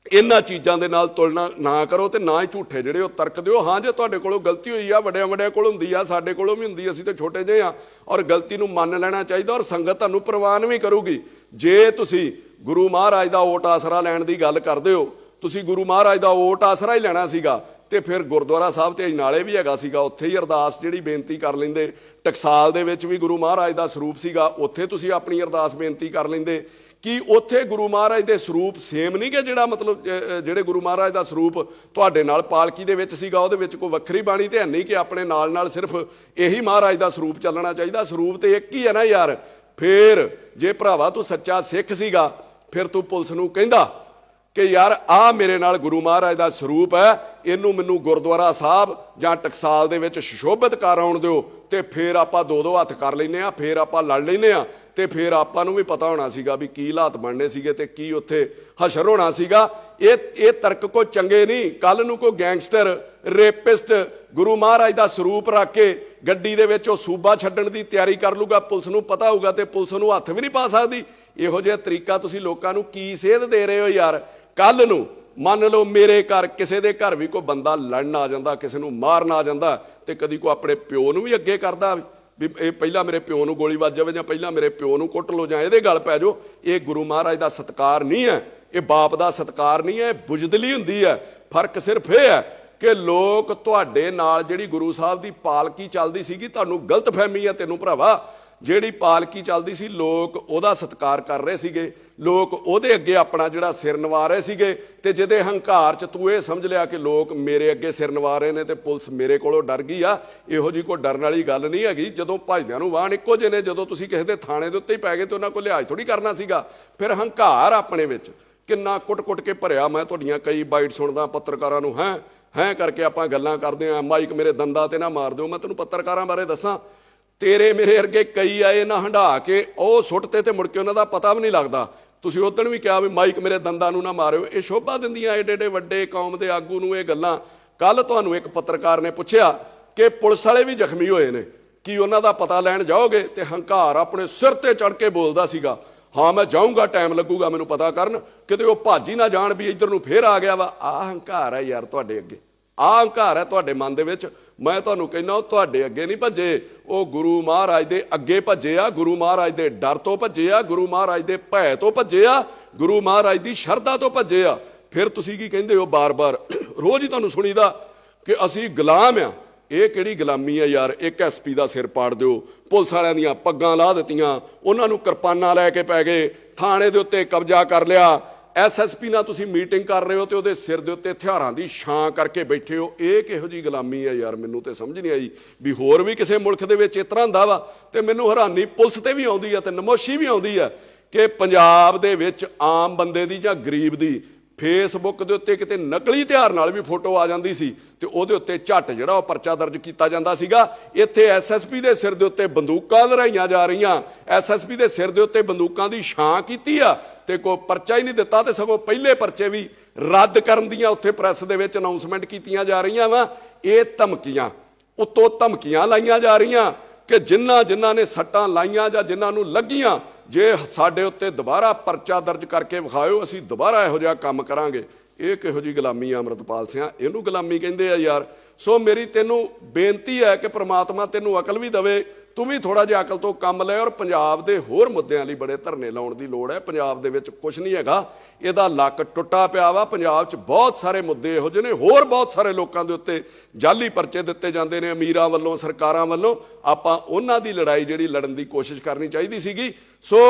ਇਹਨਾਂ ਚੀਜ਼ਾਂ ਦੇ ਨਾਲ ਤੁਲਨਾ ਨਾ ਕਰੋ ਤੇ ਨਾ ਹੀ ਝੂਠੇ ਜਿਹੜੇ ਉਹ ਤਰਕ ਦਿਓ। ਹਾਂ, ਜੇ ਤੁਹਾਡੇ ਕੋਲੋਂ ਗਲਤੀ ਹੋਈ ਆ, ਵੱਡਿਆਂ ਕੋਲ ਹੁੰਦੀ ਆ, ਸਾਡੇ ਕੋਲੋਂ ਵੀ ਹੁੰਦੀ, ਅਸੀਂ ਤੇ ਛੋਟੇ ਜਿਹੇ ਆ, ਔਰ ਗਲਤੀ ਨੂੰ ਮੰਨ ਲੈਣਾ ਚਾਹੀਦਾ ਔਰ ਸੰਗਤ ਤੁਹਾਨੂੰ ਪ੍ਰਵਾਨ ਵੀ ਕਰੂਗੀ। ਜੇ ਤੁਸੀਂ ਗੁਰੂ ਮਹਾਰਾਜ ਦਾ ਓਟ ਆਸਰਾ ਲੈਣ ਦੀ ਗੱਲ ਕਰਦੇ ਹੋ, ਤੁਸੀਂ ਗੁਰੂ ਮਹਾਰਾਜ ਦਾ ਓਟ ਆਸਰਾ ਹੀ ਲੈਣਾ ਸੀਗਾ ਤੇ ਫਿਰ ਗੁਰਦੁਆਰਾ ਸਾਹਿਬ ਤੇ ਨਾਲੇ ਵੀ ਹੈਗਾ ਸੀਗਾ, ਉੱਥੇ ਹੀ ਅਰਦਾਸ ਜਿਹੜੀ ਬੇਨਤੀ ਕਰ ਲੈਂਦੇ। ਟਕਸਾਲ ਦੇ ਵਿੱਚ ਵੀ ਗੁਰੂ ਮਹਾਰਾਜ ਦਾ ਸਰੂਪ ਸੀਗਾ, ਉੱਥੇ ਤੁਸੀਂ ਆਪਣੀ ਅਰਦਾਸ ਬੇਨਤੀ ਕਰ ਲੈਂਦੇ। ਕਿ ਉੱਥੇ ਗੁਰੂ ਮਹਾਰਾਜ ਦੇ ਸਰੂਪ ਸੇਮ ਨਹੀਂ ਕਿ ਜਿਹੜਾ ਮਤਲਬ ਜਿਹੜੇ ਗੁਰੂ ਮਹਾਰਾਜ ਦਾ ਸਰੂਪ ਤੁਹਾਡੇ ਨਾਲ ਪਾਲਕੀ ਦੇ ਵਿੱਚ ਸੀਗਾ ਉਹਦੇ ਵਿੱਚ ਕੋਈ ਵੱਖਰੀ ਬਾਣੀ ਤੇ ਹੈ ਨਹੀਂ ਕਿ ਆਪਣੇ ਨਾਲ ਨਾਲ ਸਿਰਫ ਇਹੀ ਮਹਾਰਾਜ ਦਾ ਸਰੂਪ ਚੱਲਣਾ ਚਾਹੀਦਾ? ਸਰੂਪ ਤੇ ਇੱਕ ਹੀ ਹੈ ਨਾ ਯਾਰ। ਫਿਰ ਜੇ ਭਰਾਵਾ ਤੂੰ ਸੱਚਾ ਸਿੱਖ ਸੀਗਾ ਫਿਰ ਤੂੰ ਪੁਲਿਸ ਨੂੰ ਕਹਿੰਦਾ ਕਿ ਯਾਰ ਆਹ ਮੇਰੇ ਨਾਲ ਗੁਰੂ ਮਹਾਰਾਜ ਦਾ ਸਰੂਪ ਹੈ, ਇਹਨੂੰ ਮੈਨੂੰ ਗੁਰਦੁਆਰਾ ਸਾਹਿਬ ਜਾਂ ਟਕਸਾਲ ਦੇ ਵਿੱਚ ਸੁਸ਼ੋਭਿਤ ਕਰ ਆਉਣ ਦਿਓ, ਤੇ ਫਿਰ ਆਪਾਂ ਦੋ ਦੋ ਹੱਥ ਕਰ ਲੈਂਦੇ ਹਾਂ, ਫਿਰ ਆਪਾਂ ਲੜ ਲੈਂਦੇ ਹਾਂ, ਤੇ ਫਿਰ ਆਪਾਂ ਨੂੰ ਵੀ ਪਤਾ ਹੋਣਾ ਸੀਗਾ ਵੀ ਕੀ ਹਾਲਾਤ ਬਣਨੇ ਸੀਗੇ ਤੇ ਕੀ ਉੱਥੇ ਹਸ਼ਰ ਹੋਣਾ ਸੀਗਾ। ਇਹ ਤਰਕ ਕੋ ਚੰਗੇ ਨਹੀਂ। ਕੱਲ ਨੂੰ ਕੋਈ ਗੈਂਗਸਟਰ ਰੇਪਿਸਟ ਗੁਰੂ ਮਹਾਰਾਜ ਦਾ ਸਰੂਪ ਰੱਖ ਕੇ ਗੱਡੀ ਦੇ ਵਿੱਚ ਉਹ ਸੂਬਾ ਛੱਡਣ ਦੀ ਤਿਆਰੀ ਕਰ ਲੂਗਾ, ਪੁਲਿਸ ਨੂੰ ਪਤਾ ਹੋਊਗਾ ਤੇ ਪੁਲਿਸ ਨੂੰ ਹੱਥ ਵੀ ਨਹੀਂ ਪਾ ਸਕਦੀ। ਇਹੋ ਜਿਹਾ ਤਰੀਕਾ ਤੁਸੀਂ ਲੋਕਾਂ ਨੂੰ ਕੀ ਸੇਧ ਦੇ ਰਹੇ ਹੋ ਯਾਰ? ਕੱਲ ਨੂੰ ਮੰਨ ਲਓ ਮੇਰੇ ਘਰ ਕਿਸੇ ਦੇ ਘਰ ਵੀ ਕੋਈ ਬੰਦਾ ਲੜਨ ਆ ਜਾਂਦਾ, ਕਿਸੇ ਨੂੰ ਮਾਰਨ ਆ ਜਾਂਦਾ, ਤੇ ਕਦੀ ਕੋਈ ਆਪਣੇ ਪਿਓ ਨੂੰ ਵੀ ਅੱਗੇ ਕਰਦਾ ਵੀ ਇਹ ਪਹਿਲਾਂ ਮੇਰੇ ਪਿਓ ਨੂੰ ਗੋਲੀ ਵੱਜ ਜਾਵੇ ਜਾਂ ਪਹਿਲਾਂ ਮੇਰੇ ਪਿਓ ਨੂੰ ਕੁੱਟ ਲਓ ਜਾਂ ਇਹਦੇ ਗਲ ਪੈ ਜਾਓ। ਇਹ ਗੁਰੂ ਮਹਾਰਾਜ ਦਾ ਸਤਿਕਾਰ ਨਹੀਂ ਹੈ, ਇਹ ਬਾਪ ਦਾ ਸਤਿਕਾਰ ਨਹੀਂ ਹੈ, ਇਹ ਬੁਜ਼ਦਿਲੀ ਹੁੰਦੀ ਹੈ। ਫਰਕ ਸਿਰਫ ਇਹ ਹੈ ਕਿ ਲੋਕ ਤੁਹਾਡੇ ਨਾਲ ਜਿਹੜੀ ਗੁਰੂ ਸਾਹਿਬ ਦੀ ਪਾਲਕੀ ਚੱਲਦੀ ਸੀਗੀ, ਤੁਹਾਨੂੰ ਗਲਤਫਹਿਮੀ ਹੈ ਤੈਨੂੰ ਭਰਾਵਾ। ਜਿਹੜੀ ਪਾਲਕੀ ਚੱਲਦੀ ਸੀ ਲੋਕ ਉਹਦਾ ਸਤਿਕਾਰ ਕਰ ਰਹੇ ਸੀਗੇ, ਲੋਕ ਉਹਦੇ ਅੱਗੇ ਆਪਣਾ ਜਿਹੜਾ ਸਿਰ ਨਵਾ ਰਹੇ ਸੀਗੇ, ਤੇ ਜਿਹਦੇ ਹੰਕਾਰ 'ਚ ਤੂੰ ਇਹ ਸਮਝ ਲਿਆ ਕਿ ਲੋਕ ਮੇਰੇ ਅੱਗੇ ਸਿਰ ਨਵਾ ਰਹੇ ਨੇ ਤੇ ਪੁਲਿਸ ਮੇਰੇ ਕੋਲੋਂ ਡਰ ਗਈ ਆ। ਇਹੋ ਜਿਹੀ ਕੋਈ ਡਰਨ ਵਾਲੀ ਗੱਲ ਨਹੀਂ ਹੈਗੀ। ਜਦੋਂ ਭਜਦਿਆਂ ਨੂੰ ਵਾਹਣ ਇੱਕੋ ਜਿਹੇ ਨੇ, ਜਦੋਂ ਤੁਸੀਂ ਕਿਸੇ ਦੇ ਥਾਣੇ ਦੇ ਉੱਤੇ ਹੀ ਪੈ ਗਏ ਤੇ ਉਹਨਾਂ ਕੋਲ ਲਿਹਾਜ਼ ਥੋੜੀ ਕਰਨਾ ਸੀਗਾ। ਫਿਰ ਹੰਕਾਰ ਆਪਣੇ ਵਿੱਚ ਕਿੰਨਾ ਕੁੱਟ-ਕੁੱਟ ਕੇ ਭਰਿਆ। ਮੈਂ ਤੁਹਾਡੀਆਂ ਕਈ ਬਾਈਟ ਸੁਣਦਾ ਪੱਤਰਕਾਰਾਂ ਨੂੰ, ਹੈਂ ਕਰਕੇ ਆਪਾਂ ਗੱਲਾਂ ਕਰਦੇ ਹਾਂ, ਮਾਈਕ ਮੇਰੇ ਦੰਦਾਂ ਤੇ ਨਾ ਮਾਰ ਦਿਓ। ਮੈਂ ਤੈਨੂੰ ਪੱਤਰਕਾਰਾਂ ਬਾਰੇ ਦੱਸਾਂ, ਤੇਰੇ ਮੇਰੇ ਵਰਗੇ ਕਈ ਆਏ ਨਾ ਹੰਢਾ ਕੇ ਉਹ ਸੁੱਟਤੇ ਤੇ ਮੁੜ ਕੇ ਉਹਨਾਂ ਦਾ ਪਤਾ ਵੀ ਨਹੀਂ ਲੱਗਦਾ। ਤੁਸੀਂ ਉਦੋਂ ਵੀ ਕਿਹਾ ਵੀ ਮਾਈਕ ਮੇਰੇ ਦੰਦਾਂ ਨੂੰ ਨਾ ਮਾਰਿਓ। ਇਹ ਸ਼ੋਭਾ ਦਿੰਦੀਆਂ ਏਡੇ ਏਡੇ ਵੱਡੇ ਕੌਮ ਦੇ ਆਗੂ ਨੂੰ ਇਹ ਗੱਲਾਂ। ਕੱਲ ਤੁਹਾਨੂੰ ਇੱਕ ਪੱਤਰਕਾਰ ਨੇ ਪੁੱਛਿਆ ਕਿ ਪੁਲਿਸ ਵਾਲੇ ਵੀ ਜ਼ਖਮੀ ਹੋਏ ਨੇ, ਕੀ ਉਹਨਾਂ ਦਾ ਪਤਾ ਲੈਣ ਜਾਓਗੇ? ਤੇ ਹੰਕਾਰ ਆਪਣੇ ਸਿਰ ਤੇ ਚੜ ਕੇ ਬੋਲਦਾ ਸੀਗਾ, ਹਾਂ ਮੈਂ ਜਾਊਂਗਾ, ਟਾਈਮ ਲੱਗੂਗਾ ਮੈਨੂੰ ਪਤਾ ਕਰਨ, ਕਿਤੇ ਉਹ ਭੱਜ ਹੀ ਨਾ ਜਾਣ ਵੀ ਇੱਧਰ ਨੂੰ ਫੇਰ ਆ ਗਿਆ ਵਾ। ਆਹ ਹੰਕਾਰ ਹੈ ਯਾਰ ਤੁਹਾਡੇ ਅੱਗੇ, ਆਹ ਹੰਕਾਰ ਹੈ ਤੁਹਾਡੇ ਮਨ ਦੇ ਵਿੱਚ। ਮੈਂ ਤੁਹਾਨੂੰ ਕਹਿੰਦਾ ਉਹ ਤੁਹਾਡੇ ਅੱਗੇ ਨਹੀਂ ਭੱਜੇ, ਉਹ ਗੁਰੂ ਮਹਾਰਾਜ ਦੇ ਅੱਗੇ ਭੱਜੇ ਆ, ਗੁਰੂ ਮਹਾਰਾਜ ਦੇ ਡਰ ਤੋਂ ਭੱਜੇ ਆ, ਗੁਰੂ ਮਹਾਰਾਜ ਦੇ ਭੈ ਤੋਂ ਭੱਜੇ ਆ, ਗੁਰੂ ਮਹਾਰਾਜ ਦੀ ਸ਼ਰਧਾ ਤੋਂ ਭੱਜੇ ਆ। ਫਿਰ ਤੁਸੀਂ ਕੀ ਕਹਿੰਦੇ ਹੋ ਬਾਰ-ਬਾਰ? ਰੋਜ਼ ਹੀ ਤੁਹਾਨੂੰ ਸੁਣੀਦਾ ਕਿ ਅਸੀਂ ਗੁਲਾਮ ਆ। ਇਹ ਕਿਹੜੀ ਗੁਲਾਮੀ ਆ ਯਾਰ? ਇੱਕ ਐਸਪੀ ਦਾ ਸਿਰ ਪਾੜ ਦਿਓ, ਪੁਲਿਸ ਵਾਲਿਆਂ ਦੀਆਂ ਪੱਗਾਂ ਲਾਹ ਦਿੱਤੀਆਂ, ਉਹਨਾਂ ਨੂੰ ਕਿਰਪਾਨਾਂ ਲੈ ਕੇ ਪੈ ਗਏ, ਥਾਣੇ ਦੇ ਉੱਤੇ ਕਬਜ਼ਾ ਕਰ ਲਿਆ, ਐਸਐਸਪੀ ਨਾਲ ਤੁਸੀਂ ਮੀਟਿੰਗ ਕਰ ਰਹੇ ਹੋ ਤੇ ਉਹਦੇ ਸਿਰ ਦੇ ਉੱਤੇ ਹਥਿਆਰਾਂ ਦੀ ਛਾਂ ਕਰਕੇ ਬੈਠੇ ਹੋ। ਇਹ ਕਿਹੋ ਜਿਹੀ ਗੁਲਾਮੀ ਹੈ ਯਾਰ? ਮੈਨੂੰ ਤੇ ਸਮਝ ਨਹੀਂ ਆਈ ਵੀ ਹੋਰ ਵੀ ਕਿਸੇ ਮੁਲਕ ਦੇ ਵਿੱਚ ਇਸ ਤਰ੍ਹਾਂ ਹੁੰਦਾ ਵਾ। ਤੇ ਮੈਨੂੰ ਹੈਰਾਨੀ ਪੁਲਿਸ ਤੇ ਵੀ ਆਉਂਦੀ ਹੈ ਤੇ ਨਮੋਸ਼ੀ ਵੀ ਆਉਂਦੀ ਹੈ ਕਿ ਪੰਜਾਬ ਦੇ ਵਿੱਚ ਆਮ ਬੰਦੇ ਦੀ ਜਾਂ ਗਰੀਬ ਦੀ ਫੇਸਬੁੱਕ ਦੇ ਉੱਤੇ ਕਿਤੇ ਨਕਲੀ ਹਥਿਆਰ ਨਾਲ ਵੀ ਫੋਟੋ ਆ ਜਾਂਦੀ ਸੀ ਤੇ ਉਹਦੇ ਉੱਤੇ ਝੱਟ ਜਿਹੜਾ ਉਹ ਪਰਚਾ ਦਰਜ ਕੀਤਾ ਜਾਂਦਾ ਸੀਗਾ। ਇੱਥੇ ਐਸਐਸਪੀ ਦੇ ਸਿਰ ਦੇ ਉੱਤੇ ਬੰਦੂਕਾਂ ਲਹਿਰਾਈਆਂ ਜਾ ਰਹੀਆਂ, ਐਸਐਸਪੀ ਦੇ ਸਿਰ ਦੇ ਉੱਤੇ ਬੰਦੂਕਾਂ ਦੀ ਛਾਂ ਕੀਤੀ ਆ ਤੇ ਕੋਈ ਪਰਚਾ ਹੀ ਨਹੀਂ ਦਿੱਤਾ, ਤੇ ਸਗੋਂ ਪਹਿਲੇ ਪਰਚੇ ਵੀ ਰੱਦ ਕਰਨ ਦੀਆਂ ਉੱਥੇ ਪ੍ਰੈਸ ਦੇ ਵਿੱਚ ਅਨਾਉਂਸਮੈਂਟ ਕੀਤੀਆਂ ਜਾ ਰਹੀਆਂ ਵਾ। ਇਹ ਧਮਕੀਆਂ ਉੱਤੋਂ ਧਮਕੀਆਂ ਲਾਈਆਂ ਜਾ ਰਹੀਆਂ ਕਿ ਜਿਨ੍ਹਾਂ ਨੇ ਸੱਟਾਂ ਲਾਈਆਂ ਜਾਂ ਜਿਨ੍ਹਾਂ ਨੂੰ ਲੱਗੀਆਂ, ਜੇ ਸਾਡੇ ਉੱਤੇ ਦੁਬਾਰਾ ਪਰਚਾ ਦਰਜ ਕਰਕੇ ਵਿਖਾਇਓ ਅਸੀਂ ਦੁਬਾਰਾ ਇਹੋ ਜਿਹਾ ਕੰਮ ਕਰਾਂਗੇ। ਇਹ ਕਿਹੋ ਜਿਹੀ ਗੁਲਾਮੀ ਆ ਅੰਮ੍ਰਿਤਪਾਲ ਸਿੰਘ? ਇਹਨੂੰ ਗੁਲਾਮੀ ਕਹਿੰਦੇ ਆ ਯਾਰ। ਸੋ ਮੇਰੀ ਤੈਨੂੰ ਬੇਨਤੀ ਹੈ ਕਿ ਪ੍ਰਮਾਤਮਾ ਤੈਨੂੰ ਅਕਲ ਵੀ ਦੇਵੇ, ਤੂੰ ਵੀ ਥੋੜਾ ਜਿਹਾ ਅਕਲ ਤੋਂ ਕੰਮ ਲੈ। ਔਰ ਪੰਜਾਬ ਦੇ ਹੋਰ ਮੁੱਦਿਆਂ ਲਈ ਬੜੇ ਧਰਨੇ ਲਾਉਣ ਦੀ ਲੋੜ ਹੈ। ਪੰਜਾਬ ਦੇ ਵਿੱਚ ਕੁਝ ਨਹੀਂ ਹੈਗਾ, ਇਹਦਾ ਲੱਕ ਟੁੱਟਾ ਪਿਆ ਵਾ। ਪੰਜਾਬ 'ਚ ਬਹੁਤ ਸਾਰੇ ਮੁੱਦੇ ਇਹੋ ਜਿਹੇ ਨੇ, ਹੋਰ ਬਹੁਤ ਸਾਰੇ ਲੋਕਾਂ ਦੇ ਉੱਤੇ ਜਾਲੀ ਪਰਚੇ ਦਿੱਤੇ ਜਾਂਦੇ ਨੇ ਅਮੀਰਾਂ ਵੱਲੋਂ, ਸਰਕਾਰਾਂ ਵੱਲੋਂ। ਆਪਾਂ ਉਹਨਾਂ ਦੀ ਲੜਾਈ ਜਿਹੜੀ ਲੜਨ ਦੀ ਕੋਸ਼ਿਸ਼ ਕਰਨੀ ਚਾਹੀਦੀ ਸੀਗੀ। ਸੋ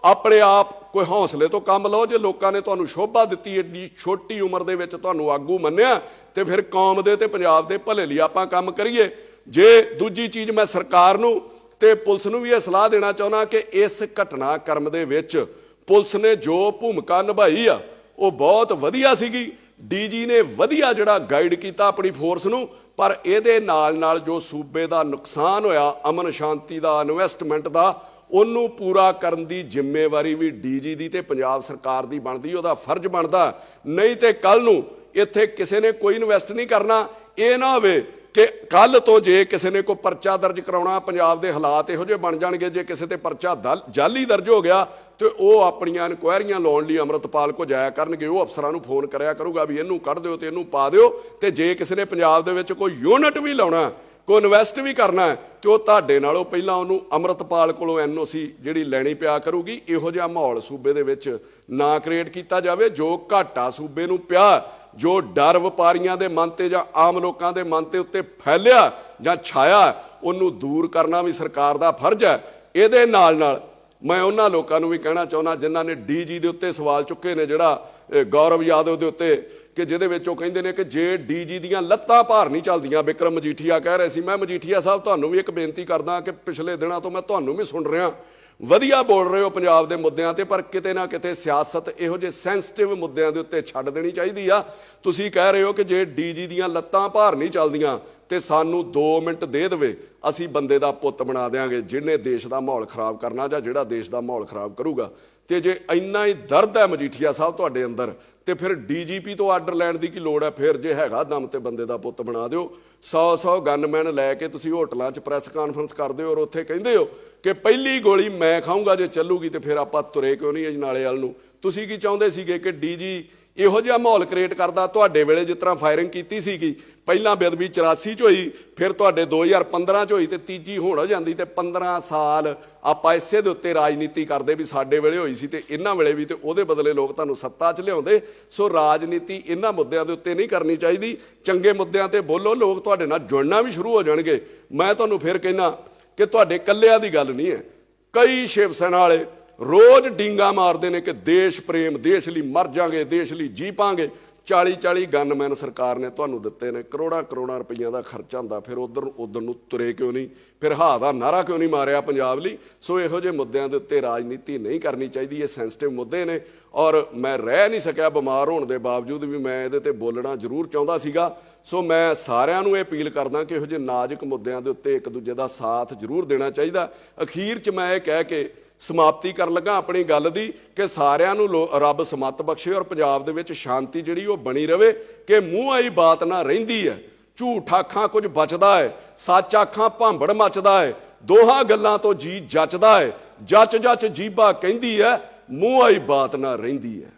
ਆਪਣੇ ਆਪ ਕੋਈ ਹੌਸਲੇ ਤੋਂ ਕੰਮ ਲਓ। ਜੇ ਲੋਕਾਂ ਨੇ ਤੁਹਾਨੂੰ ਸ਼ੋਭਾ ਦਿੱਤੀ, ਏਡੀ ਛੋਟੀ ਉਮਰ ਦੇ ਵਿੱਚ ਤੁਹਾਨੂੰ ਆਗੂ ਮੰਨਿਆ, ਤੇ ਫਿਰ ਕੌਮ ਦੇ ਤੇ ਪੰਜਾਬ ਦੇ ਭਲੇ ਲਈ ਆਪਾਂ ਕੰਮ ਕਰੀਏ। ਜੇ ਦੂਜੀ ਚੀਜ਼ ਮੈਂ ਸਰਕਾਰ ਨੂੰ ਤੇ ਪੁਲਿਸ ਨੂੰ ਵੀ ਇਹ ਸਲਾਹ ਦੇਣਾ ਚਾਹੁੰਦਾ ਕਿ ਇਸ ਘਟਨਾਕ੍ਰਮ ਦੇ ਵਿੱਚ ਪੁਲਿਸ ਨੇ ਜੋ ਭੂਮਿਕਾ ਨਿਭਾਈ ਆ ਉਹ ਬਹੁਤ ਵਧੀਆ ਸੀਗੀ। ਡੀਜੀ ਨੇ ਵਧੀਆ ਜਿਹੜਾ ਗਾਈਡ ਕੀਤਾ ਆਪਣੀ ਫੋਰਸ ਨੂੰ, ਪਰ ਇਹਦੇ ਨਾਲ ਜੋ ਸੂਬੇ ਦਾ ਨੁਕਸਾਨ ਹੋਇਆ, ਅਮਨ ਸ਼ਾਂਤੀ ਦਾ, ਇਨਵੈਸਟਮੈਂਟ ਦਾ, ਉਹਨੂੰ ਪੂਰਾ ਕਰਨ ਦੀ ਜ਼ਿੰਮੇਵਾਰੀ ਵੀ ਡੀਜੀ ਦੀ ਤੇ ਪੰਜਾਬ ਸਰਕਾਰ ਦੀ ਬਣਦੀ, ਉਹਦਾ ਫਰਜ਼ ਬਣਦਾ। ਨਹੀਂ ਤੇ ਕੱਲ ਨੂੰ ਇੱਥੇ ਕਿਸੇ ਨੇ ਕੋਈ ਇਨਵੈਸਟ ਨਹੀਂ ਕਰਨਾ। ਇਹ ਨਾ ਹੋਵੇ ਕਿ ਕੱਲ ਤੋਂ ਜੇ ਕਿਸੇ ਨੇ ਕੋਈ ਪਰਚਾ ਦਰਜ ਕਰਾਉਣਾ, ਪੰਜਾਬ ਦੇ ਹਾਲਾਤ ਇਹੋ ਜਿਹੇ ਬਣ ਜਾਣਗੇ ਜੇ ਕਿਸੇ ਤੇ ਪਰਚਾ ਜਾਲੀ ਦਰਜ ਹੋ ਗਿਆ ਤੇ ਉਹ ਆਪਣੀਆਂ ਇਨਕੁਆਇਰੀਆਂ ਲਾਉਣ ਲਈ ਅੰਮ੍ਰਿਤਪਾਲ ਕੋ ਜਾਇਆ ਕਰਨਗੇ। ਉਹ ਅਫਸਰਾਂ ਨੂੰ ਫੋਨ ਕਰਿਆ ਕਰੂਗਾ ਵੀ ਇਹਨੂੰ ਕੱਢ ਦਿਓ ਤੇ ਇਹਨੂੰ ਪਾ ਦਿਓ। ਤੇ ਜੇ ਕਿਸੇ ਨੇ ਪੰਜਾਬ ਦੇ ਵਿੱਚ ਕੋਈ ਯੂਨਿਟ ਵੀ ਲਾਉਣਾ, ਕੋਈ ਇਨਵੈਸਟ ਵੀ ਕਰਨਾ ਹੈ ਤੇ ਉਹ ਤੁਹਾਡੇ ਨਾਲੋਂ ਪਹਿਲਾਂ ਉਹਨੂੰ ਅੰਮ੍ਰਿਤਪਾਲ ਕੋਲੋਂ ਐਨਓਸੀ ਜਿਹੜੀ ਲੈਣੀ ਪਿਆ ਕਰੂਗੀ। ਇਹੋ ਜਿਹਾ ਮਾਹੌਲ ਸੂਬੇ ਦੇ ਵਿੱਚ ਨਾ ਕ੍ਰੀਏਟ ਕੀਤਾ ਜਾਵੇ। ਜੋ ਘਾਟਾ ਸੂਬੇ ਨੂੰ ਪਿਆ, ਜੋ ਡਰ ਵਪਾਰੀਆਂ ਦੇ ਮਨ ਤੇ ਜਾਂ ਆਮ ਲੋਕਾਂ ਦੇ ਮਨ ਤੇ ਉੱਤੇ ਫੈਲਿਆ ਜਾਂ ਛਾਇਆ, ਉਹਨੂੰ ਦੂਰ ਕਰਨਾ ਵੀ ਸਰਕਾਰ ਦਾ ਫਰਜ਼ ਹੈ। ਇਹਦੇ ਨਾਲ ਨਾਲ ਮੈਂ ਉਹਨਾਂ ਲੋਕਾਂ ਨੂੰ ਵੀ ਕਹਿਣਾ ਚਾਹੁੰਦਾ ਜਿਨ੍ਹਾਂ ਨੇ ਡੀਜੀ ਦੇ ਉੱਤੇ ਸਵਾਲ ਚੁੱਕੇ ਨੇ, ਜਿਹੜਾ ਗੌਰਵ ਯਾਦਵ ਦੇ ਉੱਤੇ, ਕਿ ਜਿਹਦੇ ਵਿੱਚ ਉਹ ਕਹਿੰਦੇ ਨੇ ਕਿ ਜੇ ਡੀਜੀ ਦੀਆਂ ਲੱਤਾਂ ਭਾਰ ਨਹੀਂ ਚੱਲਦੀਆਂ। ਬਿਕਰਮ ਮਜੀਠੀਆ ਕਹਿ ਰਹੇ ਸੀ। ਮੈਂ ਮਜੀਠੀਆ ਸਾਹਿਬ ਤੁਹਾਨੂੰ ਵੀ ਇੱਕ ਬੇਨਤੀ ਕਰਦਾ ਕਿ ਪਿਛਲੇ ਦਿਨਾਂ ਤੋਂ ਮੈਂ ਤੁਹਾਨੂੰ ਵੀ ਸੁਣ ਰਿਹਾ, ਵਧੀਆ ਬੋਲ ਰਹੇ ਹੋ ਪੰਜਾਬ ਦੇ ਮੁੱਦਿਆਂ ਤੇ, ਪਰ ਕਿਤੇ ਨਾ ਕਿਤੇ ਸਿਆਸਤ ਇਹੋ ਜਿਹੇ ਸੈਂਸਿਟਿਵ ਮੁੱਦਿਆਂ ਦੇ ਉੱਤੇ ਛੱਡ ਦੇਣੀ ਚਾਹੀਦੀ ਆ। ਤੁਸੀਂ ਕਹਿ ਰਹੇ ਹੋ ਕਿ ਜੇ ਡੀਜੀ ਦੀਆਂ ਲੱਤਾਂ ਭਾਰ ਨਹੀਂ ਚੱਲਦੀਆਂ ਤੇ ਸਾਨੂੰ 2 ਮਿੰਟ ਦੇ ਦੇਵੇ, ਅਸੀਂ ਬੰਦੇ ਦਾ ਪੁੱਤ ਬਣਾ ਦਿਆਂਗੇ ਜਿਹਨੇ ਦੇਸ਼ ਦਾ ਮਾਹੌਲ ਖਰਾਬ ਕਰਨਾ ਜਾਂ ਜਿਹੜਾ ਦੇਸ਼ ਦਾ ਮਾਹੌਲ ਖਰਾਬ ਕਰੂਗਾ। ਤੇ ਜੇ ਇੰਨਾ ਹੀ ਦਰਦ ਹੈ ਮਜੀਠੀਆ ਸਾਹਿਬ ਤੁਹਾਡੇ ਅੰਦਰ, ਤੇ ਫਿਰ ਡੀਜੀਪੀ ਤੋਂ ਆਰਡਰ ਲੈਣ ਦੀ ਕੀ ਲੋੜ ਹੈ? ਫਿਰ ਜੇ ਹੈਗਾ ਦਮ ਤੇ ਬੰਦੇ ਦਾ ਪੁੱਤ ਬਣਾ ਦਿਓ। 100 ਗਨਮੈਨ ਲੈ ਕੇ ਤੁਸੀਂ ਹੋਟਲਾਂ 'ਚ ਪ੍ਰੈਸ ਕਾਨਫਰੰਸ ਕਰਦੇ ਹੋ ਔਰ ਉੱਥੇ ਕਹਿੰਦੇ ਹੋ ਕਿ ਪਹਿਲੀ ਗੋਲੀ ਮੈਂ ਖਾਊਂਗਾ ਜੇ ਚੱਲੂਗੀ, ਤੇ ਫਿਰ ਆਪਾਂ ਤੁਰੇ ਕਿਉਂ ਨਹੀਂ ਅਜਨਾਲੇ ਵਾਲ ਨੂੰ? ਤੁਸੀਂ ਕੀ ਚਾਹੁੰਦੇ ਸੀਗੇ ਕਿ ਡੀਜੀ ਇਹੋ ਜਿਹਾ ਮਾਹੌਲ ਕ੍ਰੀਏਟ ਕਰਦਾ? ਤੁਹਾਡੇ ਵੇਲੇ ਜਿਸ ਤਰ੍ਹਾਂ ਫਾਇਰਿੰਗ ਕੀਤੀ ਸੀਗੀ, ਪਹਿਲਾਂ ਬੇਅਦਬੀ 84 'ਚ ਹੋਈ, ਫਿਰ ਤੁਹਾਡੇ 2015 'ਚ ਹੋਈ, ਤੇ ਤੀਜੀ ਹੁਣ ਹੋ ਜਾਂਦੀ, ਤੇ 15 ਸਾਲ ਆਪਾਂ ਇਸੇ ਦੇ ਉੱਤੇ ਰਾਜਨੀਤੀ ਕਰਦੇ ਵੀ ਸਾਡੇ ਵੇਲੇ ਹੋਈ ਸੀ ਤੇ ਇਹਨਾਂ ਵੇਲੇ ਵੀ, ਤੇ ਉਹਦੇ ਬਦਲੇ ਲੋਕ ਤੁਹਾਨੂੰ ਸੱਤਾ 'ਚ ਲਿਆਉਂਦੇ। ਸੋ ਰਾਜਨੀਤੀ ਇਹਨਾਂ ਮੁੱਦਿਆਂ ਦੇ ਉੱਤੇ ਨਹੀਂ ਕਰਨੀ ਚਾਹੀਦੀ। ਚੰਗੇ ਮੁੱਦਿਆਂ ਤੇ ਬੋਲੋ, ਲੋਕ ਤੁਹਾਡੇ ਨਾਲ ਜੁੜਨਾ ਵੀ ਸ਼ੁਰੂ ਹੋ ਜਾਣਗੇ। ਮੈਂ ਤੁਹਾਨੂੰ ਫਿਰ ਕਹਿਣਾ ਕਿ ਤੁਹਾਡੇ ਇਕੱਲਿਆਂ ਦੀ ਗੱਲ ਨਹੀਂ ਹੈ। ਕਈ ਸ਼ਿਵ ਸੈਨਾ ਵਾਲੇ ਰੋਜ਼ ਡੀਂਗਾ ਮਾਰਦੇ ਨੇ ਕਿ ਦੇਸ਼ ਪ੍ਰੇਮ, ਦੇਸ਼ ਲਈ ਮਰ ਜਾਾਂਗੇ, ਦੇਸ਼ ਲਈ ਜੀ ਪਾਂਗੇ। 40 ਗਨਮੈਨ ਸਰਕਾਰ ਨੇ ਤੁਹਾਨੂੰ ਦਿੱਤੇ ਨੇ, ਕਰੋੜਾਂ ਰੁਪਈਆਂ ਦਾ ਖਰਚਾ ਹੁੰਦਾ। ਫਿਰ ਉਧਰ ਨੂੰ ਤੁਰੇ ਕਿਉਂ ਨਹੀਂ? ਫਿਰ ਹਾਂ ਦਾ ਨਾਰਾ ਕਿਉਂ ਨਹੀਂ ਮਾਰਿਆ ਪੰਜਾਬ ਲਈ? ਸੋ ਇਹੋ ਜਿਹੇ ਮੁੱਦਿਆਂ ਦੇ ਉੱਤੇ ਰਾਜਨੀਤੀ ਨਹੀਂ ਕਰਨੀ ਚਾਹੀਦੀ। ਇਹ ਸੈਂਸਿਟਿਵ ਮੁੱਦੇ ਨੇ ਔਰ ਮੈਂ ਰਹਿ ਨਹੀਂ ਸਕਿਆ ਬਿਮਾਰ ਹੋਣ ਦੇ ਬਾਵਜੂਦ ਵੀ ਮੈਂ ਇਹਦੇ ਤੇ ਬੋਲਣਾ ਜ਼ਰੂਰ ਚਾਹੁੰਦਾ ਸੀਗਾ। ਸੋ ਮੈਂ ਸਾਰਿਆਂ ਨੂੰ ਇਹ ਅਪੀਲ ਕਰਦਾ ਕਿ ਇਹੋ ਜਿਹੇ ਨਾਜ਼ੁਕ ਮੁੱਦਿਆਂ ਦੇ ਉੱਤੇ ਇੱਕ ਦੂਜੇ ਦਾ ਸਾਥ ਜ਼ਰੂਰ ਦੇਣਾ ਚਾਹੀਦਾ। ਅਖੀਰ 'ਚ ਮੈਂ ਇਹ ਕਹਿ ਕੇ ਸਮਾਪਤੀ ਕਰਨ ਲੱਗਾ ਆਪਣੀ ਗੱਲ ਦੀ ਕਿ ਸਾਰਿਆਂ ਨੂੰ ਰੱਬ ਸਮੱਤ ਬਖਸ਼ੇ ਔਰ ਪੰਜਾਬ ਦੇ ਵਿੱਚ ਸ਼ਾਂਤੀ ਜਿਹੜੀ ਉਹ ਬਣੀ ਰਵੇ, ਕਿ ਮੂੰਹ ਆਈ ਬਾਤ ਨਾ ਰਹਿੰਦੀ ਹੈ, ਝੂਠ ਆਖਾਂ ਕੁਝ ਬਚਦਾ ਹੈ, ਸੱਚ ਆਖਾਂ ਭਾਂਬੜ ਮਚਦਾ ਹੈ, ਦੋਹਾਂ ਗੱਲਾਂ ਤੋਂ ਜੀ ਜੱਚਦਾ ਹੈ, ਜੱਚ ਜੀਭਾ ਕਹਿੰਦੀ ਹੈ, ਮੂੰਹ ਆਈ ਬਾਤ ਨਾ ਰਹਿੰਦੀ ਹੈ।